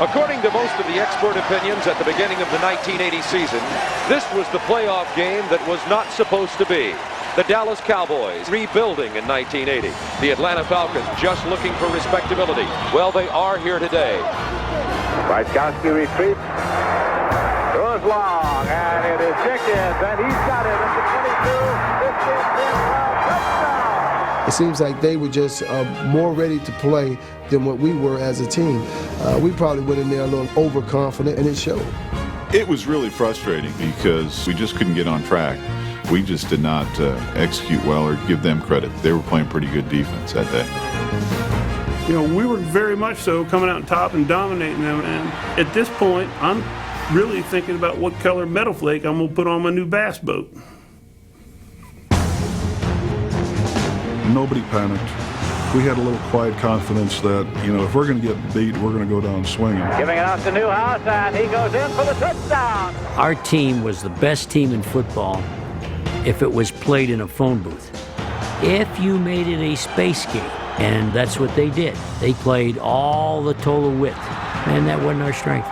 According to most of the expert opinions at the beginning of the 1980 season, this was the playoff game that was not supposed to be. The Dallas Cowboys rebuilding in 1980. The Atlanta Falcons just looking for respectability. Well, they are here today. Wyskowski retreats. Goes long, and it is Dickens, and he's got it at the 22, 15, 10, 12, touchdown. It seems like they were just more ready to play than what we were as a team. We probably went in there a little overconfident, and it showed. It was really frustrating because we just couldn't get on track. We just did not execute well or give them credit. They were playing pretty good defense that day. You know, we were very much so coming out on top and dominating them. And at this point, I'm really thinking about what color metal flake I'm going to put on my new bass boat. Nobody panicked. We had a little quiet confidence that, you know, if we're going to get beat, we're going to go down swinging. Giving it out to Newhouse, and he goes in for the touchdown. Our team was the best team in football if it was played in a phone booth. If you made it a space game, and that's what they did. They played all the total width, and that wasn't our strength.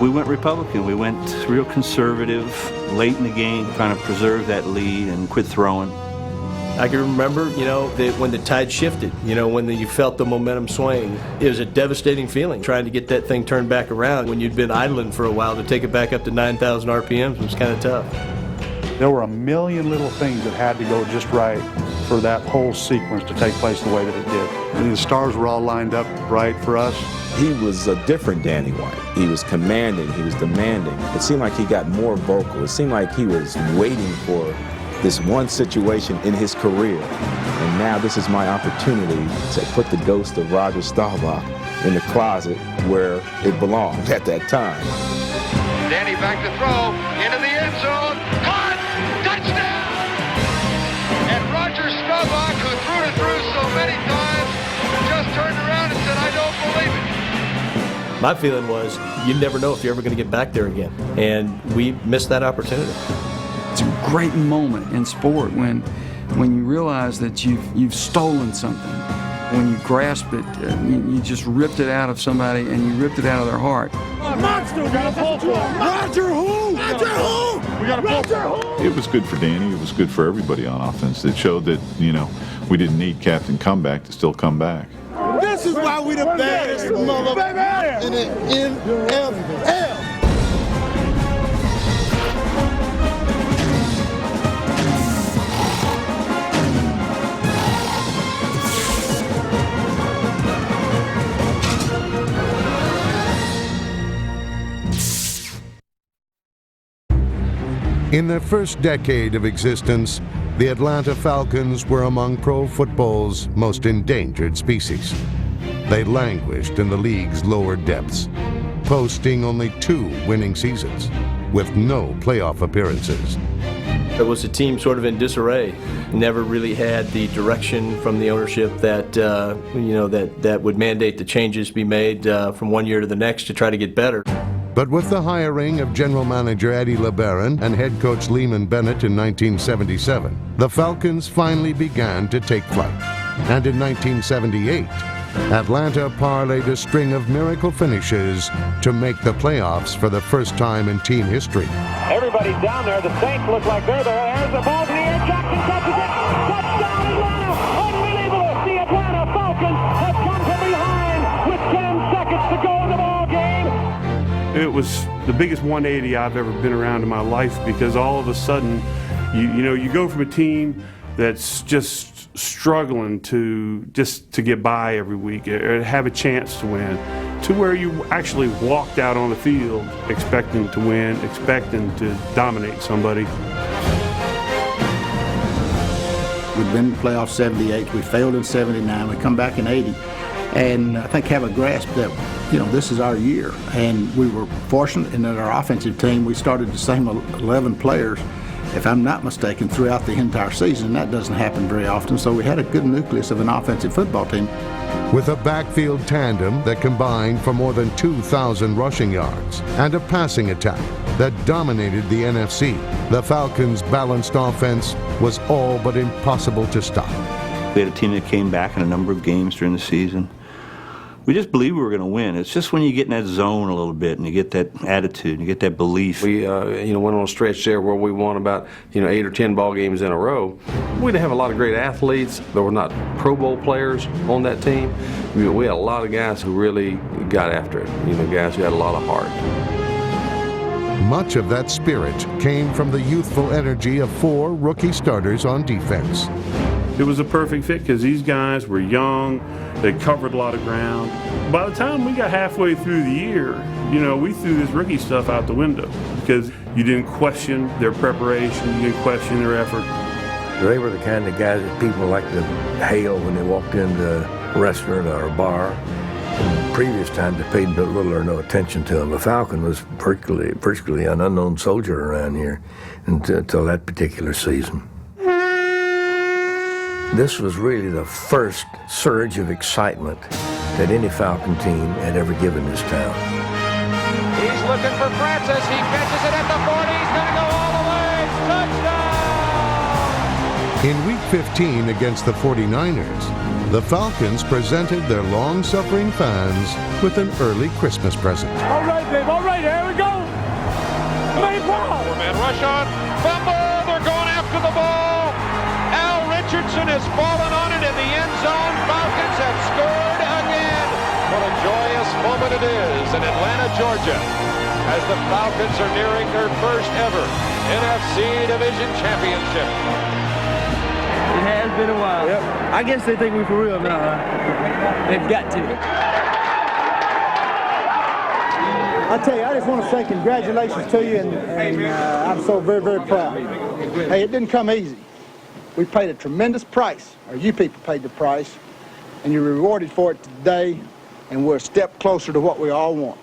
We went Republican. We went real conservative late in the game, trying to preserve that lead and quit throwing. I can remember, you know, when the tide shifted, you know, when you felt the momentum swing. It was a devastating feeling, trying to get that thing turned back around. When you'd been idling for a while, to take it back up to 9,000 RPMs was kind of tough. There were a million little things that had to go just right for that whole sequence to take place the way that it did. And the stars were all lined up right for us. He was a different Danny White. He was commanding, he was demanding. It seemed like he got more vocal. It seemed like he was waiting for this one situation in his career. And now this is my opportunity to put the ghost of Roger Staubach in the closet where it belonged at that time. Danny back to throw, into the end zone, caught, touchdown! And Roger Staubach, who threw it through so many times, just turned around and said, I don't believe it. My feeling was, you never know if you're ever going to get back there again. And we missed that opportunity. It's a great moment in sport when you realize that you've stolen something. When you grasp it, you just ripped it out of somebody and you ripped it out of their heart. Monster, we got a pull for him. Roger who? Roger who? We got a pull for him. It was good for Danny. It was good for everybody on offense. It showed that, you know, we didn't need Captain Comeback to still come back. This is why we the baddest motherfucker in the NFL. In their first decade of existence, the Atlanta Falcons were among pro football's most endangered species. They languished in the league's lower depths, posting only 2 winning seasons, with no playoff appearances. It was a team sort of in disarray. Never really had the direction from the ownership that that would mandate the changes be made from one year to the next to try to get better. But with the hiring of general manager Eddie LeBaron and head coach Lehman Bennett in 1977, the Falcons finally began to take flight. And in 1978, Atlanta parlayed a string of miracle finishes to make the playoffs for the first time in team history. Everybody's down there. The Saints look like they're there. There's the ball in the air. Jackson touches it. Touchdown, Atlanta. Unbelievable. The Atlanta Falcons have come from behind with 10 seconds to go in the ball game. It was the biggest 180 I've ever been around in my life, because all of a sudden, you go from a team that's just struggling to get by every week or have a chance to win, to where you actually walked out on the field expecting to win, expecting to dominate somebody. We've been in the playoffs 78, we failed in 79, we come back in 80, and I think have a grasp that, this is our year. And we were fortunate in that our offensive team, we started the same 11 players, if I'm not mistaken, throughout the entire season. That doesn't happen very often, so we had a good nucleus of an offensive football team. With a backfield tandem that combined for more than 2,000 rushing yards and a passing attack that dominated the NFC, the Falcons' balanced offense was all but impossible to stop. We had a team that came back in a number of games during the season. We just believed we were going to win. It's just when you get in that zone a little bit and you get that attitude, you get that belief. We went on a stretch there where we won about 8 or 10 ball games in a row. We didn't have a lot of great athletes. There were not Pro Bowl players on that team. We had a lot of guys who really got after it. Guys who had a lot of heart. Much of that spirit came from the youthful energy of 4 rookie starters on defense. It was a perfect fit because these guys were young, they covered a lot of ground. By the time we got halfway through the year, we threw this rookie stuff out the window because you didn't question their preparation, you didn't question their effort. They were the kind of guys that people liked to hail when they walked into a restaurant or a bar. In previous times, they paid little or no attention to them. The Falcon was virtually an unknown soldier around here until that particular season. This was really the first surge of excitement that any Falcon team had ever given this town. He's looking for Francis. He catches it at the 40. He's going to go all the way. Touchdown! In Week 15 against the 49ers, the Falcons presented their long-suffering fans with an early Christmas present. All right, babe. All right, here we go. Four-man rush on. Fumble. They're going after the ball. Richardson has fallen on it in the end zone. Falcons have scored again. What a joyous moment it is in Atlanta, Georgia, as the Falcons are nearing their first ever NFC Division championship. It has been a while. Yep. I guess they think we're for real now, huh? They've got to. I tell you, I just want to say congratulations to you, and I'm so very, very proud. Hey, it didn't come easy. We paid a tremendous price, or you people paid the price, and you're rewarded for it today, and we're a step closer to what we all want.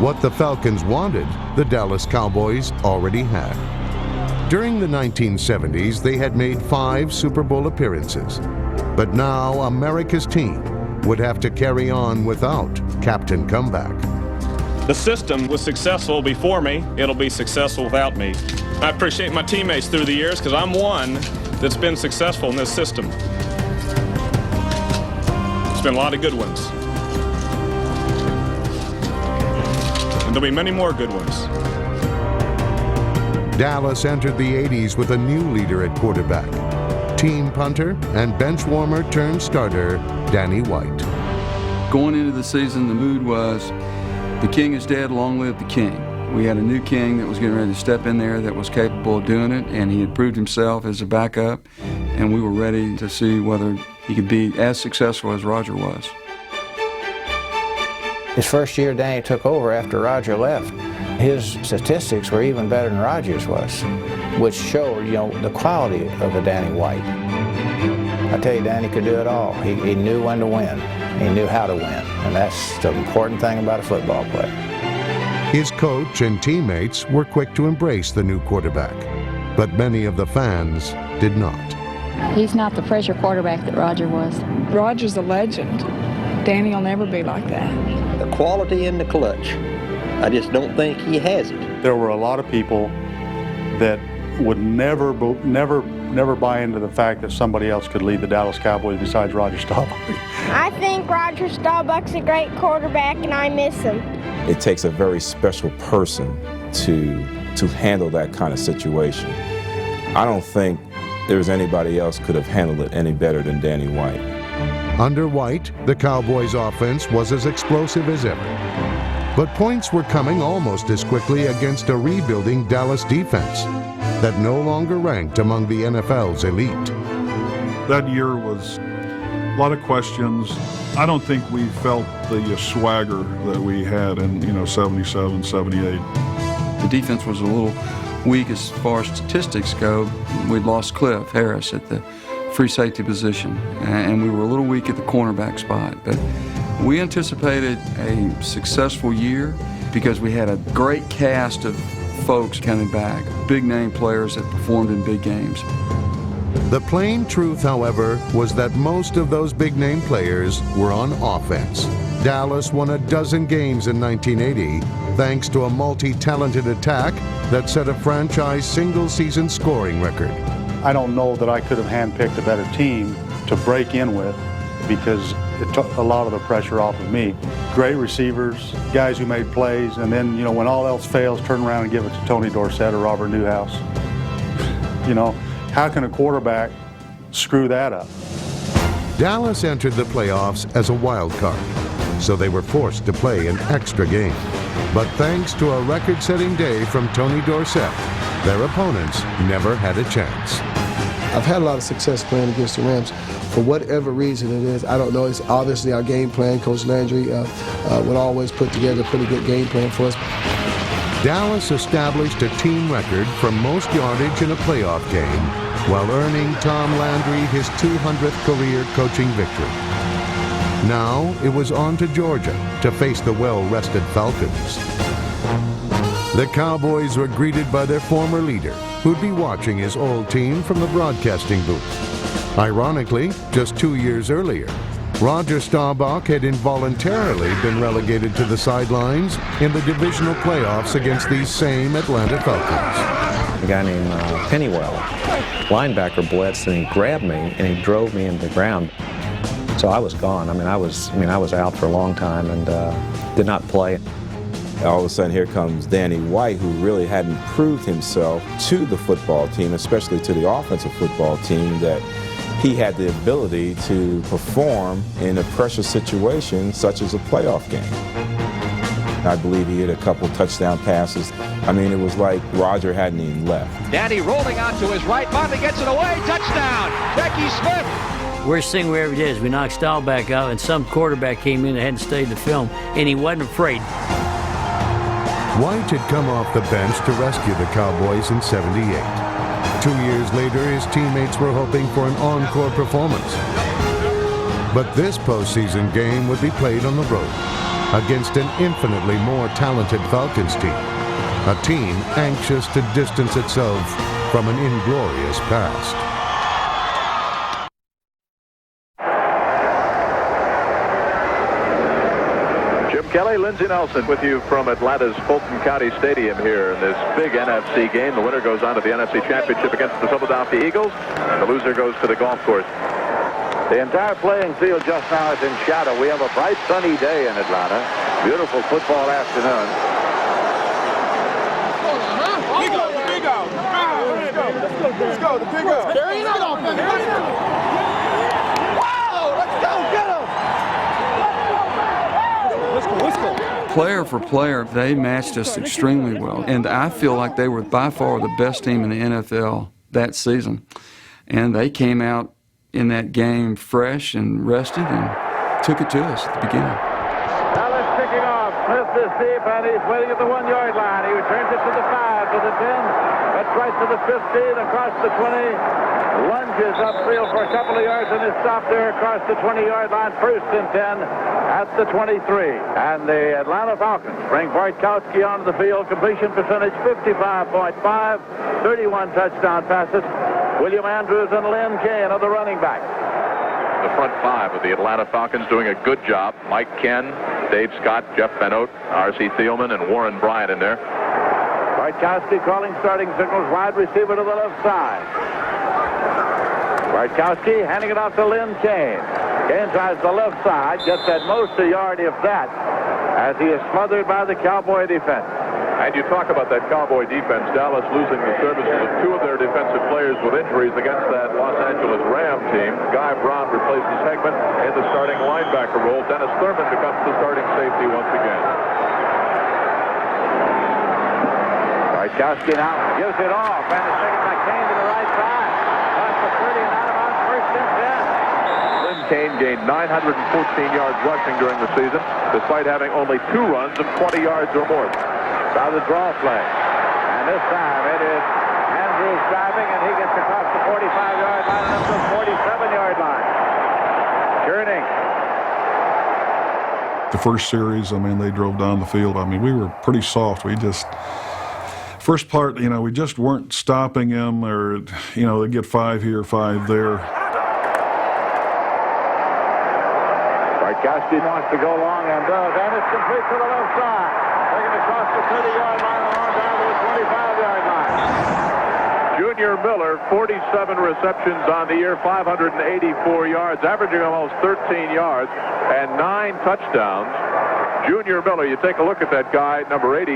What the Falcons wanted, the Dallas Cowboys already had. During the 1970s, they had made 5 Super Bowl appearances. But now America's team would have to carry on without Captain Comeback. The system was successful before me. It'll be successful without me. I appreciate my teammates through the years because I'm one that's been successful in this system. It's been a lot of good ones. And there'll be many more good ones. Dallas entered the 80s with a new leader at quarterback, team punter and bench warmer turned starter, Danny White. Going into the season, the mood was, the king is dead, long live the king. We had a new king that was getting ready to step in there that was capable of doing it, and he had proved himself as a backup, and we were ready to see whether he could be as successful as Roger was. His first year Danny took over after Roger left. His statistics were even better than Roger's was, which showed, the quality of a Danny White. I tell you, Danny could do it all. He knew when to win. He knew how to win, and that's the important thing about a football player. His coach and teammates were quick to embrace the new quarterback, but many of the fans did not. He's not the pressure quarterback that Roger was. Roger's a legend. Danny will never be like that. The quality in the clutch, I just don't think he has it. There were a lot of people that would never buy into the fact that somebody else could lead the Dallas Cowboys besides Roger Staubach. I think Roger Staubach's a great quarterback, and I miss him. It takes a very special person to handle that kind of situation. I don't think there's anybody else could have handled it any better than Danny White. Under White, the Cowboys' offense was as explosive as ever. But points were coming almost as quickly against a rebuilding Dallas defense that no longer ranked among the NFL's elite. That year was a lot of questions. I don't think we felt the swagger that we had in 77, 78. The defense was a little weak as far as statistics go. We'd lost Cliff Harris at the free safety position, and we were a little weak at the cornerback spot. But we anticipated a successful year because we had a great cast of folks coming back, big-name players that performed in big games. The plain truth, however, was that most of those big-name players were on offense. Dallas won a dozen games in 1980 thanks to a multi-talented attack that set a franchise single-season scoring record. I don't know that I could have handpicked a better team to break in with because it took a lot of the pressure off of me. Great receivers, guys who made plays, and then, you know, when all else fails, turn around and give it to Tony Dorsett or Robert Newhouse. You know, how can a quarterback screw that up? Dallas entered the playoffs as a wild card, so they were forced to play an extra game. But thanks to a record-setting day from Tony Dorsett, their opponents never had a chance. I've had a lot of success playing against the Rams. For whatever reason it is, I don't know. It's obviously our game plan. Coach Landry would always put together a pretty good game plan for us. Dallas established a team record for most yardage in a playoff game while earning Tom Landry his 200th career coaching victory. Now it was on to Georgia to face the well-rested Falcons. The Cowboys were greeted by their former leader, who'd be watching his old team from the broadcasting booth. Ironically, just 2 years earlier, Roger Staubach had involuntarily been relegated to the sidelines in the divisional playoffs against these same Atlanta Falcons. A guy named Pennywell, linebacker, blitzed and he grabbed me and he drove me into the ground. So I was gone. I was out for a long time and did not play. All of a sudden, here comes Danny White, who really hadn't proved himself to the football team, especially to the offensive football team, that he had the ability to perform in a pressure situation such as a playoff game. I believe he hit a couple touchdown passes. I mean, it was like Roger hadn't even left. Danny rolling out to his right, finally gets it away, touchdown, Becky Smith. Worst thing we ever did is we knocked Staubach out, and some quarterback came in that hadn't studied the film, and he wasn't afraid. White had come off the bench to rescue the Cowboys in '78. 2 years later, his teammates were hoping for an encore performance. But this postseason game would be played on the road against an infinitely more talented Falcons team, a team anxious to distance itself from an inglorious past. Kelly, Lindsey Nelson with you from Atlanta's Fulton County Stadium here in this big NFC game. The winner goes on to the NFC Championship against the Philadelphia Eagles, and the loser goes to the golf course. The entire playing field just now is in shadow. We have a bright sunny day in Atlanta. Beautiful football afternoon. Let's go, the big O. Carry it on. Wow, let's go, get him. Let's go. Player for player, they matched us extremely well. And I feel like they were by far the best team in the NFL that season. And they came out in that game fresh and rested and took it to us at the beginning. Dallas kicking off. Smith is deep, and he's waiting at the 1 yard line. He returns it to the 5, to the 10. That's right to the 15, across the 20. Lunges upfield for a couple of yards and is stopped there across the 20-yard line. First and 10 at the 23. And the Atlanta Falcons bring Bartkowski onto the field. Completion percentage 55.5. 31 touchdown passes. William Andrews and Lynn Kane are the running backs. The front five of the Atlanta Falcons doing a good job. Mike Ken, Dave Scott, Jeff Benoit, R.C. Thielman, and Warren Bryant in there. Bartkowski calling starting signals. Wide receiver to the left side. Bartkowski handing it off to Lynn Kane. Kane tries the left side, gets at most a yard, if that, as he is smothered by the Cowboy defense. And you talk about that Cowboy defense, Dallas losing the services of two of their defensive players with injuries against that Los Angeles Ram team. Guy Brown replaces Hegman in the starting linebacker role. Dennis Thurman becomes the starting safety once again. Bartkowski now gives it off, and it's taken by Kane to the right side. That's the 30 and out of bounds, first and 10. Lynn Kane gained 914 yards rushing during the season, despite having only 2 runs of 20 yards or more. Now the draw play. And this time it is Andrews driving, and he gets across the 45-yard line and up to the 47-yard line. Turning. The first series, I mean, they drove down the field. I mean, we were pretty soft. We just, first part, you know, we just weren't stopping them, or, you know, they get 5 here, 5 there. Bartkowski wants to go long and does, and it's complete to the left side. Taking across the 30-yard line and on down to the 25-yard line. Junior Miller, 47 receptions on the year, 584 yards, averaging almost 13 yards and 9 touchdowns. Junior Miller, you take a look at that guy, number 80.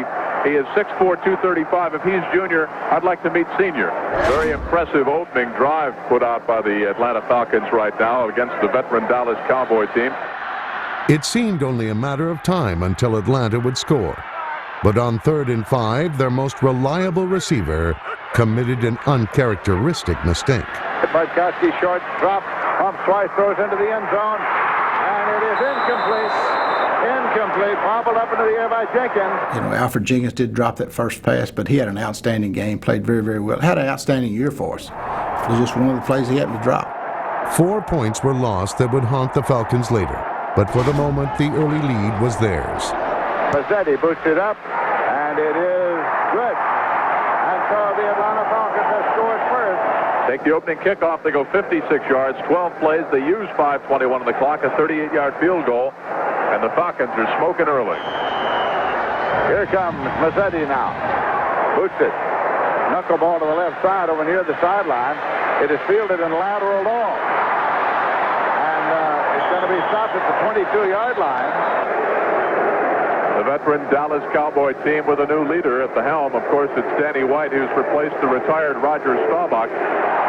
He is 6'4", 235. If he's junior, I'd like to meet senior. Very impressive opening drive put out by the Atlanta Falcons right now against the veteran Dallas Cowboy team. It seemed only a matter of time until Atlanta would score. But on 3rd and 5, their most reliable receiver committed an uncharacteristic mistake. Bartkowski short drop, pumps twice, throws into the end zone, and it is incomplete. Incomplete, bobbled up into the air by Jenkins. You know, Alfred Jenkins did drop that first pass, but he had an outstanding game, played very, very well. Had an outstanding year for us. It was just one of the plays he happened to drop. 4 points were lost that would haunt the Falcons later, but for the moment, the early lead was theirs. Mazzetti boots it up, and it is good. And so the Atlanta Falcons have scored first. Take the opening kickoff. They go 56 yards, 12 plays. They use 5:21 on the clock, a 38-yard field goal. And the Falcons are smoking early. Here comes Mazzetti now. Boots it. Knuckleball to the left side over near the sideline. It is fielded and lateral long. And it's going to be stopped at the 22-yard line. The veteran Dallas Cowboy team with a new leader at the helm. Of course, it's Danny White, who's replaced the retired Roger Staubach.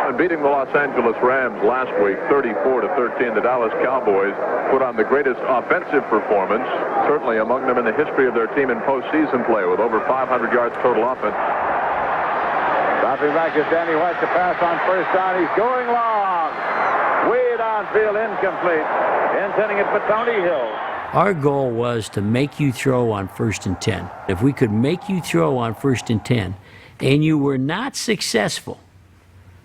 And beating the Los Angeles Rams last week, 34-13, the Dallas Cowboys put on the greatest offensive performance, certainly among them in the history of their team in postseason play, with over 500 yards total offense. Dropping back is Danny White to pass on first down. He's going long. Way downfield, incomplete. Intending it for Tony Hill. Our goal was to make you throw on 1st and 10. If we could make you throw on 1st and 10, and you were not successful,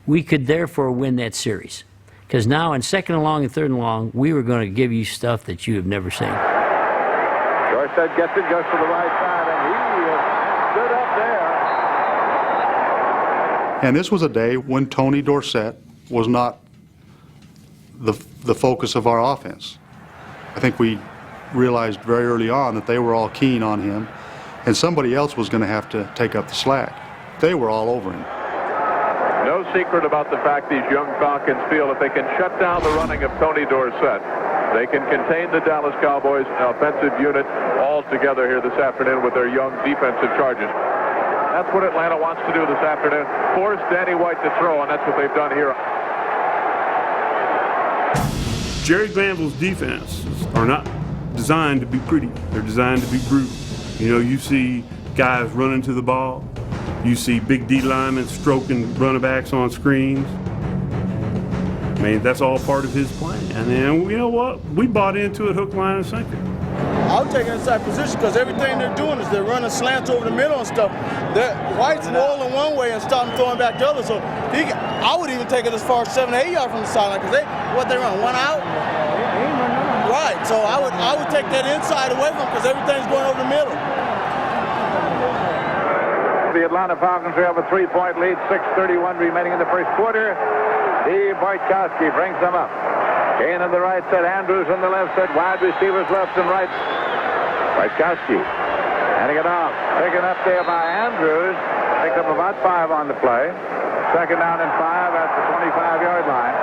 we could therefore win that series. Because now in 2nd and long and 3rd and long, we were going to give you stuff that you have never seen. Dorsett gets it, goes to the right side, and he stood up there. And this was a day when Tony Dorsett was not the focus of our offense. I think we realized very early on that they were all keen on him, and somebody else was going to have to take up the slack. They were all over him. No secret about the fact these young Falcons feel if they can shut down the running of Tony Dorsett, they can contain the Dallas Cowboys offensive unit all together here this afternoon with their young defensive charges. That's what Atlanta wants to do this afternoon, force Danny White to throw, and that's what they've done here. Jerry Glanville's defenses are not designed to be pretty. They're designed to be brutal. You know, you see guys running to the ball. You see big D linemen stroking running backs on screens. I mean, that's all part of his plan. And you know what? We bought into it hook, line, and sinker. I'll take an inside position because everything they're doing is they're running slants over the middle and stuff. White's rolling one way and stop him throwing back the other. So I would even take it as far as 7 or 8 yards from the sideline because they run one out. Right. So I would take that inside away from him because everything's going over the middle. The Atlanta Falcons have a 3-point lead, 6:31 remaining in the first quarter. Steve Bartkowski brings them up. Kane on the right side, Andrews on the left side, wide receivers left and right. Bartkowski handing it off, taken up there by Andrews. Picked up about 5 on the play. 2nd down and 5 at the 25-yard line.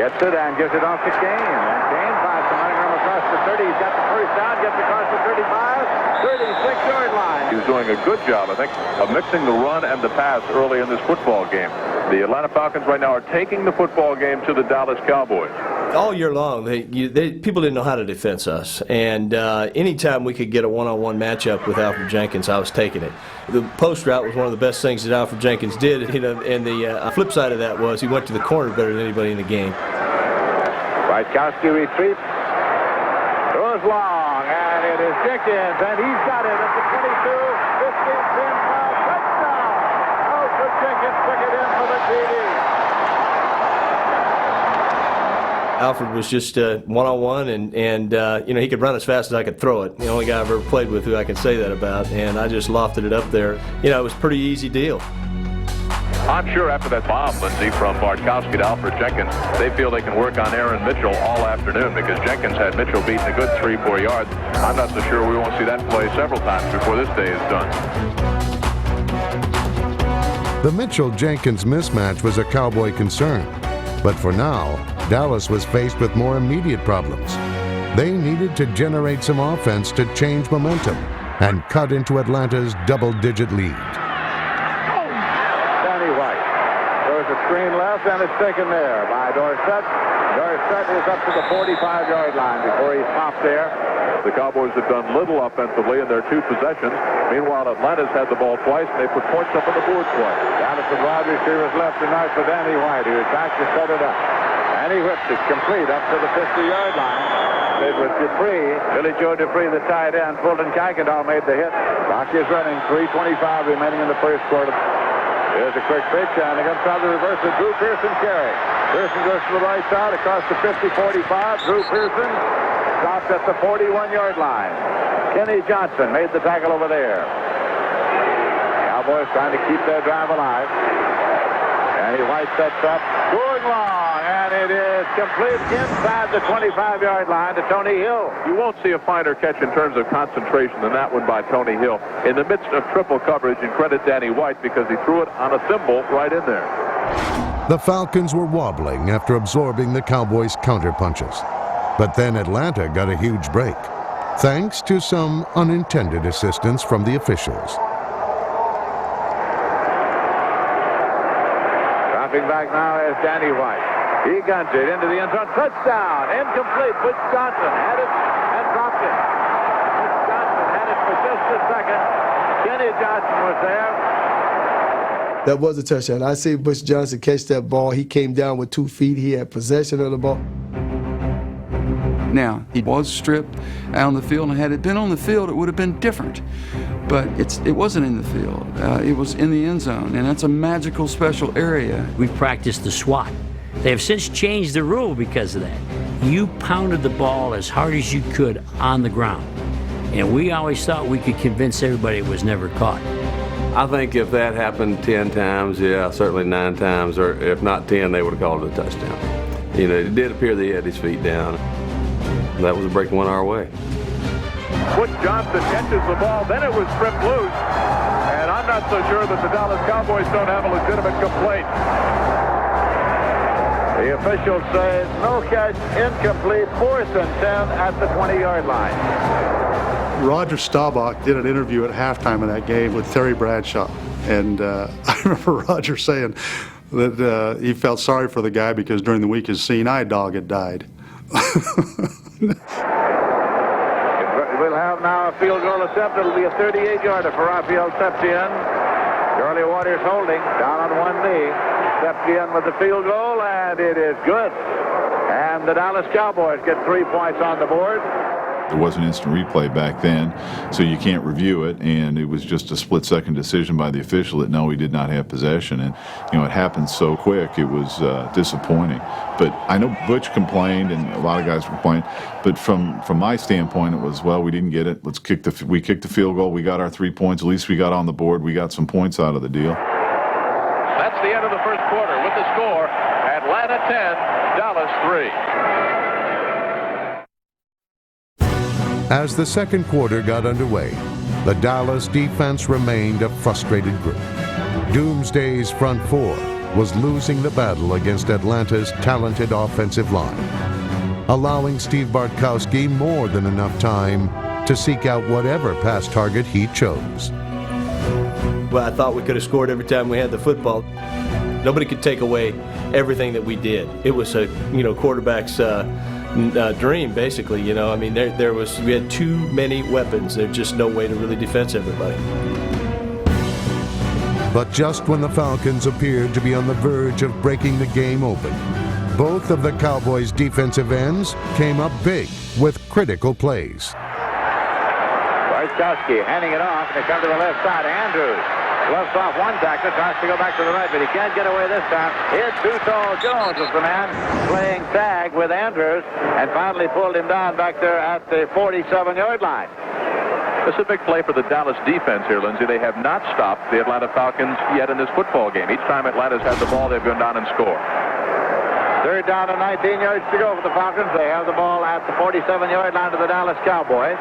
Gets it and gives it off to Kane. And Kane finds some running room across the 30. He's got the first down, gets across the 35, 36-yard line. He's doing a good job, I think, of mixing the run and the pass early in this football game. The Atlanta Falcons right now are taking the football game to the Dallas Cowboys. All year long, people didn't know how to defend us, and anytime we could get a one-on-one matchup with Alfred Jenkins, I was taking it. The post route was one of the best things that Alfred Jenkins did, and the flip side of that was he went to the corner better than anybody in the game. Bartkowski retreats, throws long, and it is Jenkins, and he's got it at the 22, 15, 10, 5, touchdown! Alfred Jenkins took it in for the TD. Alfred was just one-on-one, and he could run as fast as I could throw it. The only guy I've ever played with who I can say that about, and I just lofted it up there. It was a pretty easy deal. I'm sure after that bomb, Lindsey, from Bartkowski to Alfred Jenkins, they feel they can work on Aaron Mitchell all afternoon because Jenkins had Mitchell beaten a good 3-4 yards. I'm not so sure we won't see that play several times before this day is done. The Mitchell-Jenkins mismatch was a Cowboy concern, but for now, Dallas was faced with more immediate problems. They needed to generate some offense to change momentum and cut into Atlanta's double-digit lead. Danny White throws a screen left, and it's taken there by Dorsett. Dorsett is up to the 45-yard line before he's popped there. The Cowboys have done little offensively in their 2 possessions. Meanwhile, Atlanta's had the ball twice, and they put points up on the board twice. Down at the wide receiver's left tonight for Danny White, who is back to set it up. And he whips it complete up to the 50-yard line. It was Dupree, Billy Joe Dupree, the tight end. Fulton Kuykendall made the hit. Clock is running, 3:25 remaining in the first quarter. Here's a quick pitch, and against the reverse of Drew Pearson carry. Pearson goes to the right side across the 50-45. Drew Pearson stopped at the 41-yard line. Kenny Johnson made the tackle over there. Cowboys trying to keep their drive alive. Danny White sets up, going long, and it is complete inside the 25-yard line to Tony Hill. You won't see a finer catch in terms of concentration than that one by Tony Hill. In the midst of triple coverage, and credit Danny White because he threw it on a thimble right in there. The Falcons were wobbling after absorbing the Cowboys' counterpunches. But then Atlanta got a huge break, thanks to some unintended assistance from the officials. Dropping back now is Danny White. He guns it into the end zone. Touchdown. Incomplete. Butch Johnson had it and dropped it. Butch Johnson had it for just a second. Kenny Johnson was there. That was a touchdown. I see Butch Johnson catch that ball. He came down with 2 feet. He had possession of the ball. Now, he was stripped out on the field, and had it been on the field, it would have been different. But it wasn't in the field. It was in the end zone, and that's a magical, special area. We practiced the swat. They have since changed the rule because of that. You pounded the ball as hard as you could on the ground. And we always thought we could convince everybody it was never caught. I think if that happened 10 times, yeah, certainly 9 times, or if not 10, they would have called it a touchdown. You know, it did appear that he had his feet down. That was a break one our way. Butch Johnson catches the ball, then it was stripped loose. And I'm not so sure that the Dallas Cowboys don't have a legitimate complaint. The officials say no catch, incomplete, 4th and 10 at the 20-yard line. Roger Staubach did an interview at halftime of that game with Terry Bradshaw. And I remember Roger saying that he felt sorry for the guy because during the week his seeing eye dog had died. We'll have now a field goal attempt. It'll be a 38-yarder for Rafael Septien. Charlie Waters holding down on one knee. Septien with the field goal, and it is good. And the Dallas Cowboys get 3 points on the board. There wasn't instant replay back then, so you can't review it, and it was just a split-second decision by the official that no, we did not have possession, and you know it happened so quick. It was disappointing. But I know Butch complained, and a lot of guys complained. But from my standpoint, it was, well, we didn't get it. We kicked the field goal. We got our 3 points. At least we got on the board. We got some points out of the deal. That's the end of the first quarter with the score: Atlanta 10, Dallas 3. As the second quarter got underway, the Dallas defense remained a frustrated group. Doomsday's front four was losing the battle against Atlanta's talented offensive line, allowing Steve Bartkowski more than enough time to seek out whatever pass target he chose. Well, I thought we could have scored every time we had the football. Nobody could take away everything that we did. It was a quarterback's dream, basically. I mean, we had too many weapons. There's just no way to really defense everybody. But just when the Falcons appeared to be on the verge of breaking the game open, both of the Cowboys' defensive ends came up big with critical plays. Bartkowski handing it off, and they come to the left side. Andrews gloves off one tackler, tries to go back to the right, but he can't get away this time. It's Too Tall Jones was the man playing tag with Andrews, and finally pulled him down back there at the 47-yard line. This is a big play for the Dallas defense here, Lindsey. They have not stopped the Atlanta Falcons yet in this football game. Each time Atlanta's had the ball, they've gone down and scored. 3rd down and 19 yards to go for the Falcons. They have the ball at the 47-yard line to the Dallas Cowboys.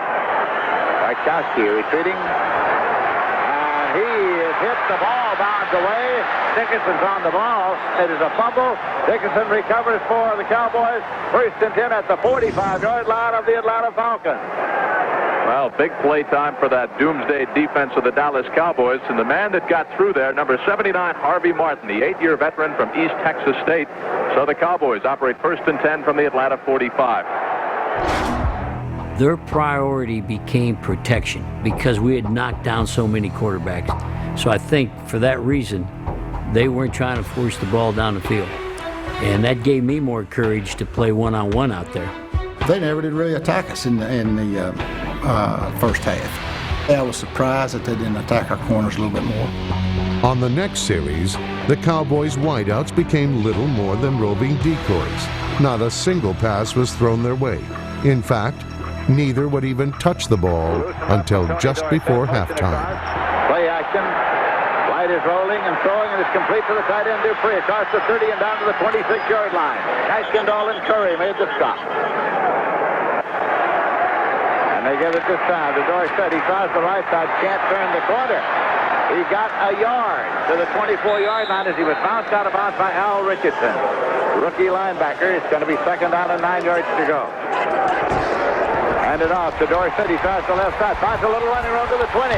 Bartkowski retreating. And he is is hit. The ball bounds away. Dickinson's on the ball. It is a fumble. Dickinson recovers for the Cowboys. 1st and 10 at the 45-yard line of the Atlanta Falcons. Well, big play time for that doomsday defense of the Dallas Cowboys. And the man that got through there, number 79, Harvey Martin, the 8-year veteran from East Texas State. So the Cowboys operate 1st and 10 from the Atlanta 45. Their priority became protection because we had knocked down so many quarterbacks. So I think for that reason, they weren't trying to force the ball down the field. And that gave me more courage to play one-on-one out there. They never did really attack us in the first half. I was surprised that they didn't attack our corners a little bit more. On the next series, the Cowboys' wideouts became little more than roving decoys. Not a single pass was thrown their way. In fact, neither would even touch the ball until just before halftime. Play action. White is rolling and throwing, and it's complete to the tight end Dupree. Across the 30 and down to the 26-yard line. Kaskendall and Curry made the stop. And they give it this time to Dorsett. He tries the right side, can't turn the corner. He got a yard to the 24-yard line as he was bounced out of bounds by Al Richardson. Rookie linebacker. It's going to be 2nd down and 9 yards to go. Hand it off to Dorsett. He tries the left side. Finds a little running room to the 20.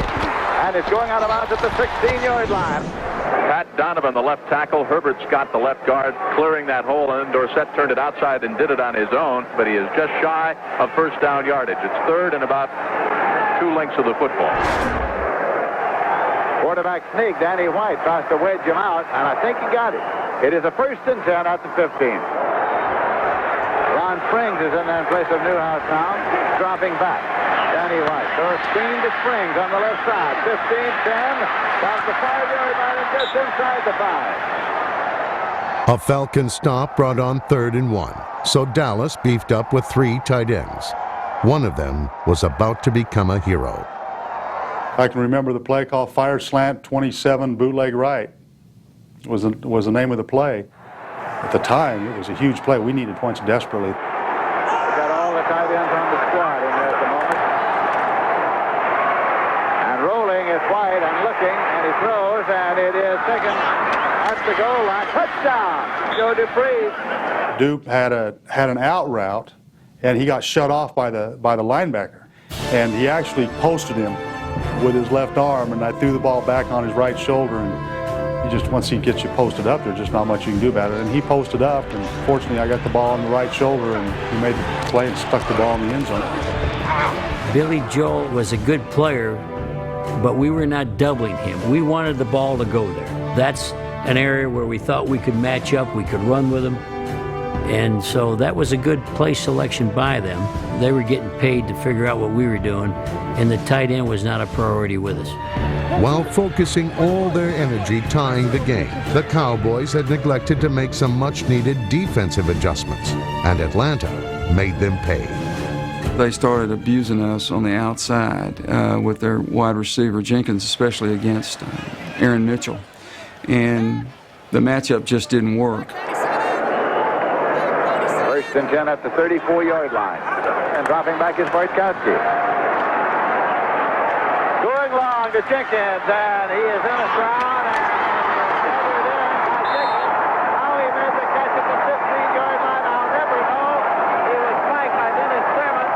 And it's going out of bounds at the 16-yard line. Pat Donovan, the left tackle. Herbert Scott, the left guard, clearing that hole. And then Dorsett turned it outside and did it on his own. But he is just shy of 1st down yardage. It's 3rd and about 2 lengths of the football. Quarterback sneak. Danny White tries to wedge him out. And I think he got it. It is a 1st and 10 at the 15. Ron Springs is in there in place of Newhouse now. Dropping back. Danny White throws screen to Springs on the left side. 15, 10. Down the 5-yard line and just inside the 5. A Falcon stop brought on 3rd and 1. So Dallas beefed up with 3 tight ends. One of them was about to become a hero. I can remember the play called fire slant 27 bootleg right. Was the name of the play. At the time, it was a huge play. We needed points desperately. We've got all the tight ends on the squad in there at the moment. And rolling is White and looking, and he throws, and it is taken at the goal line. Touchdown, Joe Dupree. Dupe had an out route, and he got shut off by the linebacker. And he actually posted him with his left arm, and I threw the ball back on his right shoulder, and once he gets you posted up, there's just not much you can do about it. And he posted up, and fortunately I got the ball on the right shoulder, and he made the play and stuck the ball in the end zone. Billy Joel was a good player, but we were not doubling him. We wanted the ball to go there. That's an area where we thought we could match up, we could run with him. And so that was a good play selection by them. They were getting paid to figure out what we were doing, and the tight end was not a priority with us. While focusing all their energy tying the game, the Cowboys had neglected to make some much-needed defensive adjustments, and Atlanta made them pay. They started abusing us on the outside with their wide receiver, Jenkins, especially against Aaron Mitchell. And the matchup just didn't work. 1st and 10 at the 34-yard line. And dropping back is Bartkowski. Going long to Jenkins, and he is in a crowd. And how he made the catch at the 15-yard line, I'll never know. He was spiked by Dennis Thurman.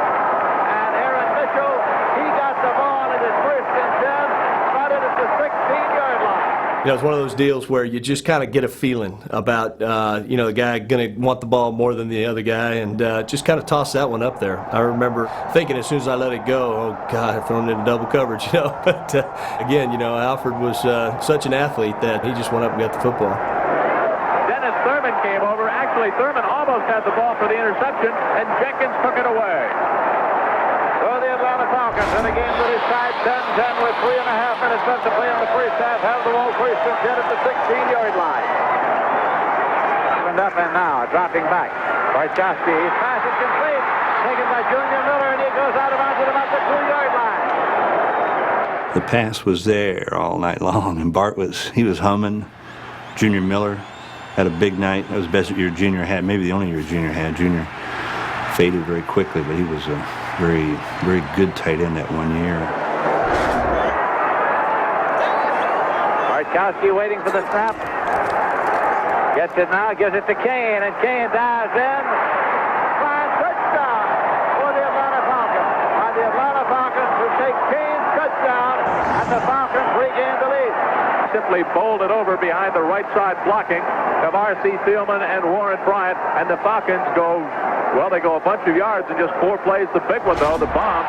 And Aaron Mitchell, he got the ball at his 1st and 10, got it at the 16-yard line. You know, it's one of those deals where you just kind of get a feeling about, the guy going to want the ball more than the other guy, and just kind of toss that one up there. I remember thinking as soon as I let it go, oh, God, I've thrown it into double coverage, But, again, Alfred was such an athlete that he just went up and got the football. Dennis Thurman came over. Actually, Thurman almost had the ball for the interception, and Jenkins took it away. So the Atlanta Falcons in a game that is tied 10-10 with 3.5 minutes left to play in the first half. Have the ball 1st and 10 at the 16-yard line. Opened up and now dropping back. Bartkowski, his pass is complete. Taken by Junior Miller, and he goes out of bounds at about the 2-yard line. The pass was there all night long, and Bart was humming. Junior Miller had a big night. That was the best year Junior had, maybe the only year Junior had. Junior faded very quickly, but he was a very, very good tight end that one year. Bartkowski waiting for the snap. Gets it now, gives it to Kane, and Kane dives in. Fine touchdown for the Atlanta Falcons. And the Atlanta Falcons who take Kane's touchdown, and the Falcons regain the lead. Simply bowled it over behind the right side blocking of R.C. Thielman and Warren Bryant, and the Falcons go, well, they go a bunch of yards in just 4 plays. The big one, though, the bomb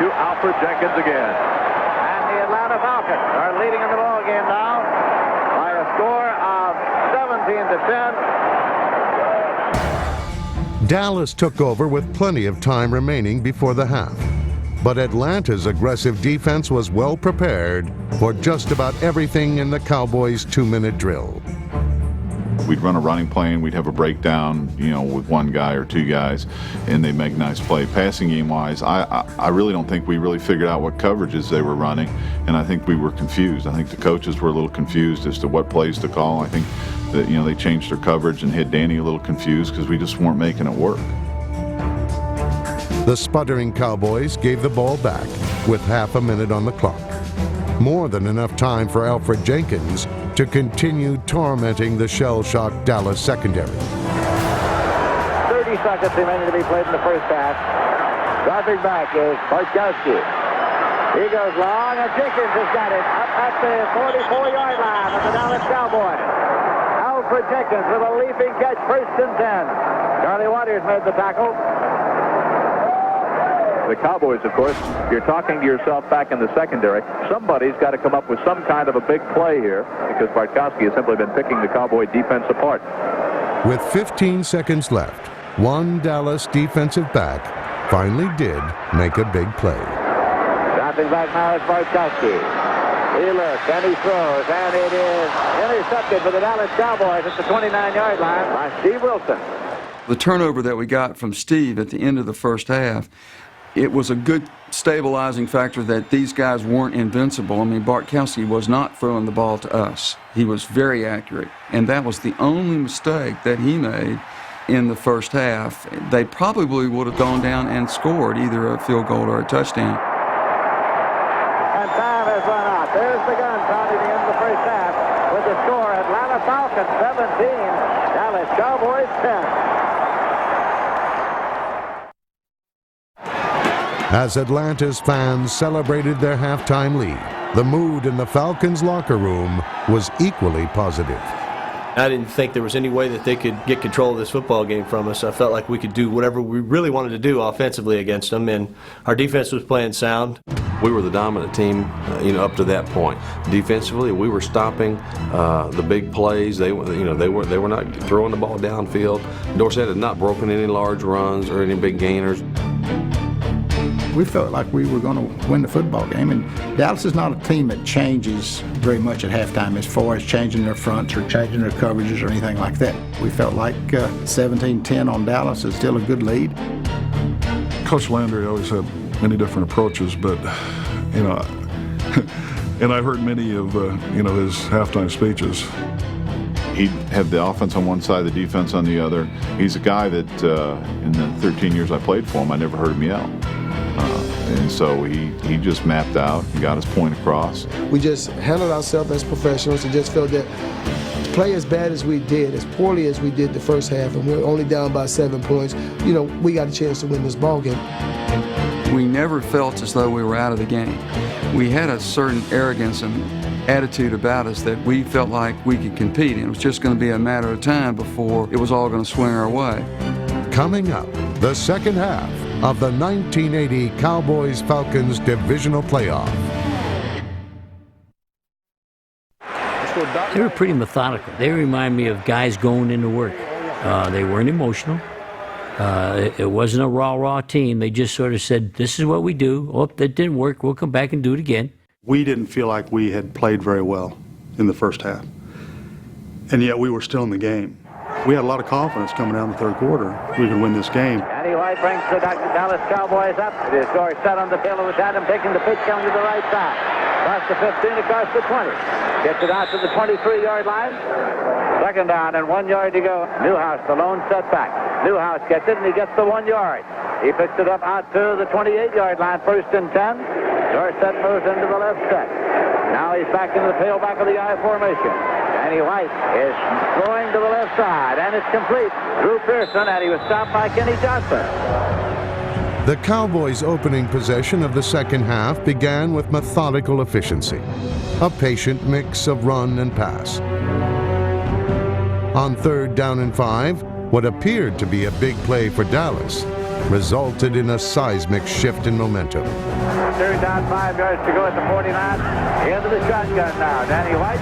to Alfred Jenkins again. And the Atlanta Falcons are leading in the ball game now by a score of 17-10. Dallas took over with plenty of time remaining before the half. But Atlanta's aggressive defense was well prepared for just about everything in the Cowboys' 2-minute drill. We'd run a running play and we'd have a breakdown, you know, with 1 guy or 2 guys, and they'd make nice play. Passing game-wise, I really don't think we really figured out what coverages they were running, and I think we were confused. I think the coaches were a little confused as to what plays to call. I think that, you know, they changed their coverage and had Danny a little confused because we just weren't making it work. The sputtering Cowboys gave the ball back with half a minute on the clock. More than enough time for Alfred Jenkins to continue tormenting the shell-shocked Dallas secondary. 30 seconds remaining to be played in the first half. Dropping back is Bartkowski. He goes long, and Jenkins has got it up at the 44-yard line of the Dallas Cowboys. Alfred Jenkins with a leaping catch, 1st and 10. Charlie Waters made the tackle. The Cowboys, of course, you're talking to yourself back in the secondary. Somebody's got to come up with some kind of a big play here because Bartkowski has simply been picking the Cowboy defense apart. With 15 seconds left, one Dallas defensive back finally did make a big play. Dropping back now is Bartkowski. He looks and he throws, and it is intercepted for the Dallas Cowboys at the 29-yard line by Steve Wilson. The turnover that we got from Steve at the end of the first half, it was a good stabilizing factor that these guys weren't invincible. I mean, Bartkowski was not throwing the ball to us. He was very accurate, and that was the only mistake that he made in the first half. They probably would have gone down and scored either a field goal or a touchdown. And time has run out. There's the gun counting the end of the first half with the score: Atlanta Falcons 17, Dallas Cowboys 10. As Atlanta's fans celebrated their halftime lead, the mood in the Falcons' locker room was equally positive. I didn't think there was any way that they could get control of this football game from us. I felt like we could do whatever we really wanted to do offensively against them, and our defense was playing sound. We were the dominant team, up to that point. Defensively, we were stopping the big plays. They were not throwing the ball downfield. Dorsett had not broken any large runs or any big gainers. We felt like we were going to win the football game, and Dallas is not a team that changes very much at halftime as far as changing their fronts or changing their coverages or anything like that. We felt like 17-10 on Dallas is still a good lead. Coach Landry always had many different approaches, but, and I've heard many of, his halftime speeches. He'd have the offense on one side, the defense on the other. He's a guy that, in the 13 years I played for him, I never heard him yell. And so he just mapped out and got his point across. We just handled ourselves as professionals and just felt that to play as bad as we did, as poorly as we did the first half, and we're only down by 7 points, we got a chance to win this ball game. We never felt as though we were out of the game. We had a certain arrogance and attitude about us that we felt like we could compete, and it was just going to be a matter of time before it was all going to swing our way. Coming up, the second half of the 1980 Cowboys-Falcons divisional playoff. They were pretty methodical. They remind me of guys going into work. They weren't emotional. It wasn't a raw team. They just sort of said, this is what we do. Oh, that didn't work. We'll come back and do it again. We didn't feel like we had played very well in the first half, and yet we were still in the game. We had a lot of confidence coming down the third quarter. We could win this game. Danny White brings the Dallas Cowboys up. It is Dorsett on the field with Adam taking the pitch down to the right side. Across the 15, across the 20. Gets it out to the 23-yard line. Second down and 1 yard to go. Newhouse, the lone setback. Newhouse gets it, and he gets the 1 yard. He picks it up out to the 28-yard line, 1st and 10. Dorsett moves into the left set. Now he's back into the tailback of the I formation. Danny White is throwing to the left side, and it's complete. Drew Pearson, and he was stopped by Kenny Johnson. The Cowboys' opening possession of the second half began with methodical efficiency, a patient mix of run and pass. On 3rd down and 5, what appeared to be a big play for Dallas resulted in a seismic shift in momentum. 3rd down, 5 yards to go at the 49. Into the shotgun now. Danny White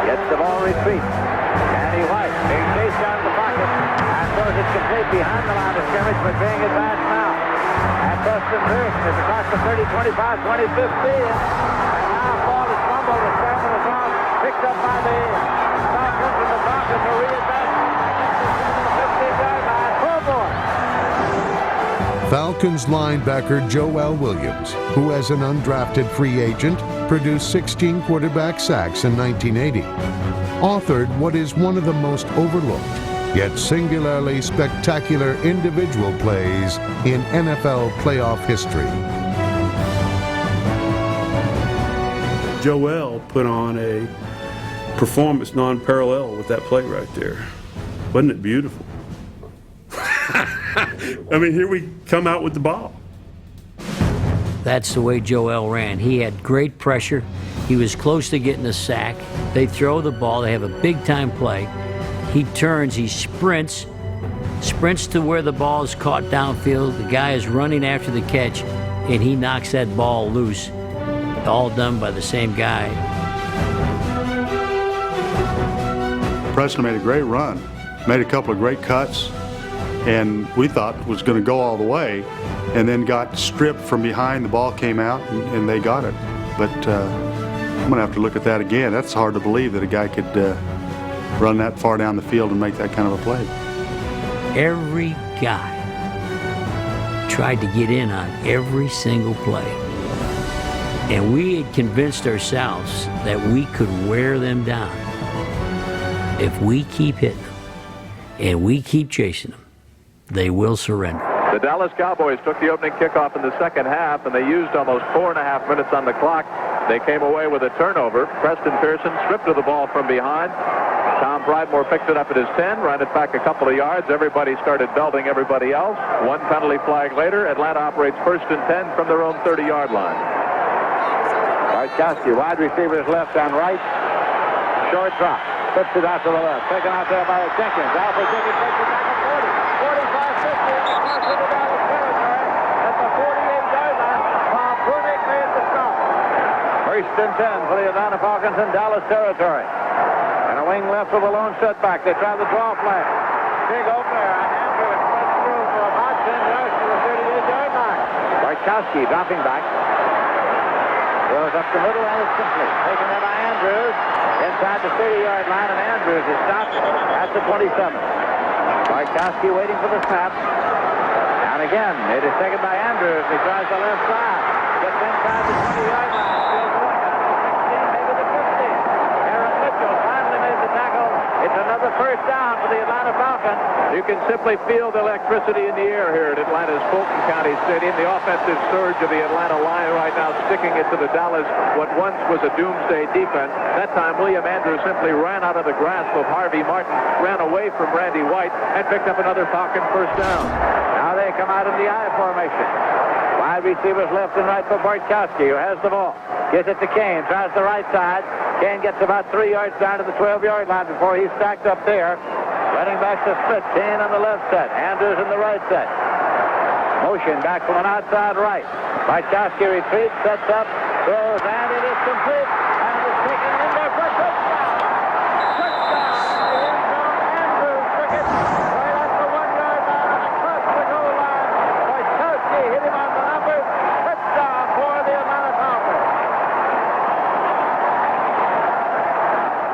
gets the ball retreat. Danny White being chased down the pocket and throws it complete behind the line of scrimmage, but being advanced now. And Dustin Pearson is across the 30, 25, 20, 15. And now ball is fumbled. The scramble is off. Picked up by the Falcons, and the Falcons are readvanced. 15-yard line. 4 more. Falcons linebacker Joel Williams, who as an undrafted free agent produced 16 quarterback sacks in 1980, authored what is one of the most overlooked yet singularly spectacular individual plays in NFL playoff history. Joel put on a performance non-parallel with that play right there. Wasn't it beautiful? I mean, here we come out with the ball. That's the way Joel ran. He had great pressure. He was close to getting a sack. They throw the ball. They have a big-time play. He turns, he sprints to where the ball is caught downfield. The guy is running after the catch, and he knocks that ball loose. All done by the same guy. Preston made a great run, made a couple of great cuts, and we thought was going to go all the way, and then got stripped from behind. The ball came out, and they got it. But I'm going to have to look at that again. That's hard to believe that a guy could run that far down the field and make that kind of a play. Every guy tried to get in on every single play. And we had convinced ourselves that we could wear them down. If we keep hitting them and we keep chasing them, they will surrender. The Dallas Cowboys took the opening kickoff in the second half, and they used almost 4.5 minutes on the clock. They came away with a turnover. Preston Pearson stripped of the ball from behind. Tom Bridemore picked it up at his 10, ran it back a couple of yards. Everybody started belting everybody else. One penalty flag later, Atlanta operates 1st and 10 from their own 30-yard line. Bartkowski, wide receivers left and right. Short drop. Puts it out to the left. Taken out there by Jenkins. Alfred Jenkins takes it back at 40. 45-50 across the Dallas territory. At the 48-yard line, Bob Brunick made the stop. 1st and 10 for the Atlanta Falcons in Dallas territory. And a wing left with a lone setback. They try the draw play. Big opener. And Andrews slips through for about 10 yards to the 38-yard line. Bartkowski dropping back. Goes up the middle and it's complete. Taken in by Andrews. Inside the 30-yard line, and Andrews is stopped at the 27. Bartkowski waiting for the snap. And again, it is taken by Andrews. He tries the left side. Gets inside the 20-yard line. Feels going down to the 16, maybe the 15. Aaron Mitchell finally made the tackle. It's another 1st down for the Atlanta Falcons. You can simply feel the electricity in the air here at Atlanta's Fulton County Stadium. The offensive surge of the Atlanta line right now sticking it to the Dallas, what once was a doomsday defense. That time, William Andrews simply ran out of the grasp of Harvey Martin, ran away from Randy White, and picked up another Falcon 1st down. Now they come out in the I formation. Wide receivers left and right for Bartkowski, who has the ball. Gives it to Kane, tries the right side. Kane gets about 3 yards down to the 12-yard line before he's stacked up there. Running back to split. Kane on the left set. Andrews in the right set. Motion back from an outside right. Bartkowski retreats, sets up, throws, and it is complete. And it is taken in there for a touchdown. Touchdown. The end zone. Andrews took it right at the 1-yard line across the goal line. Bartkowski hit him on the numbers. Touchdown for the Atlanta Falcons.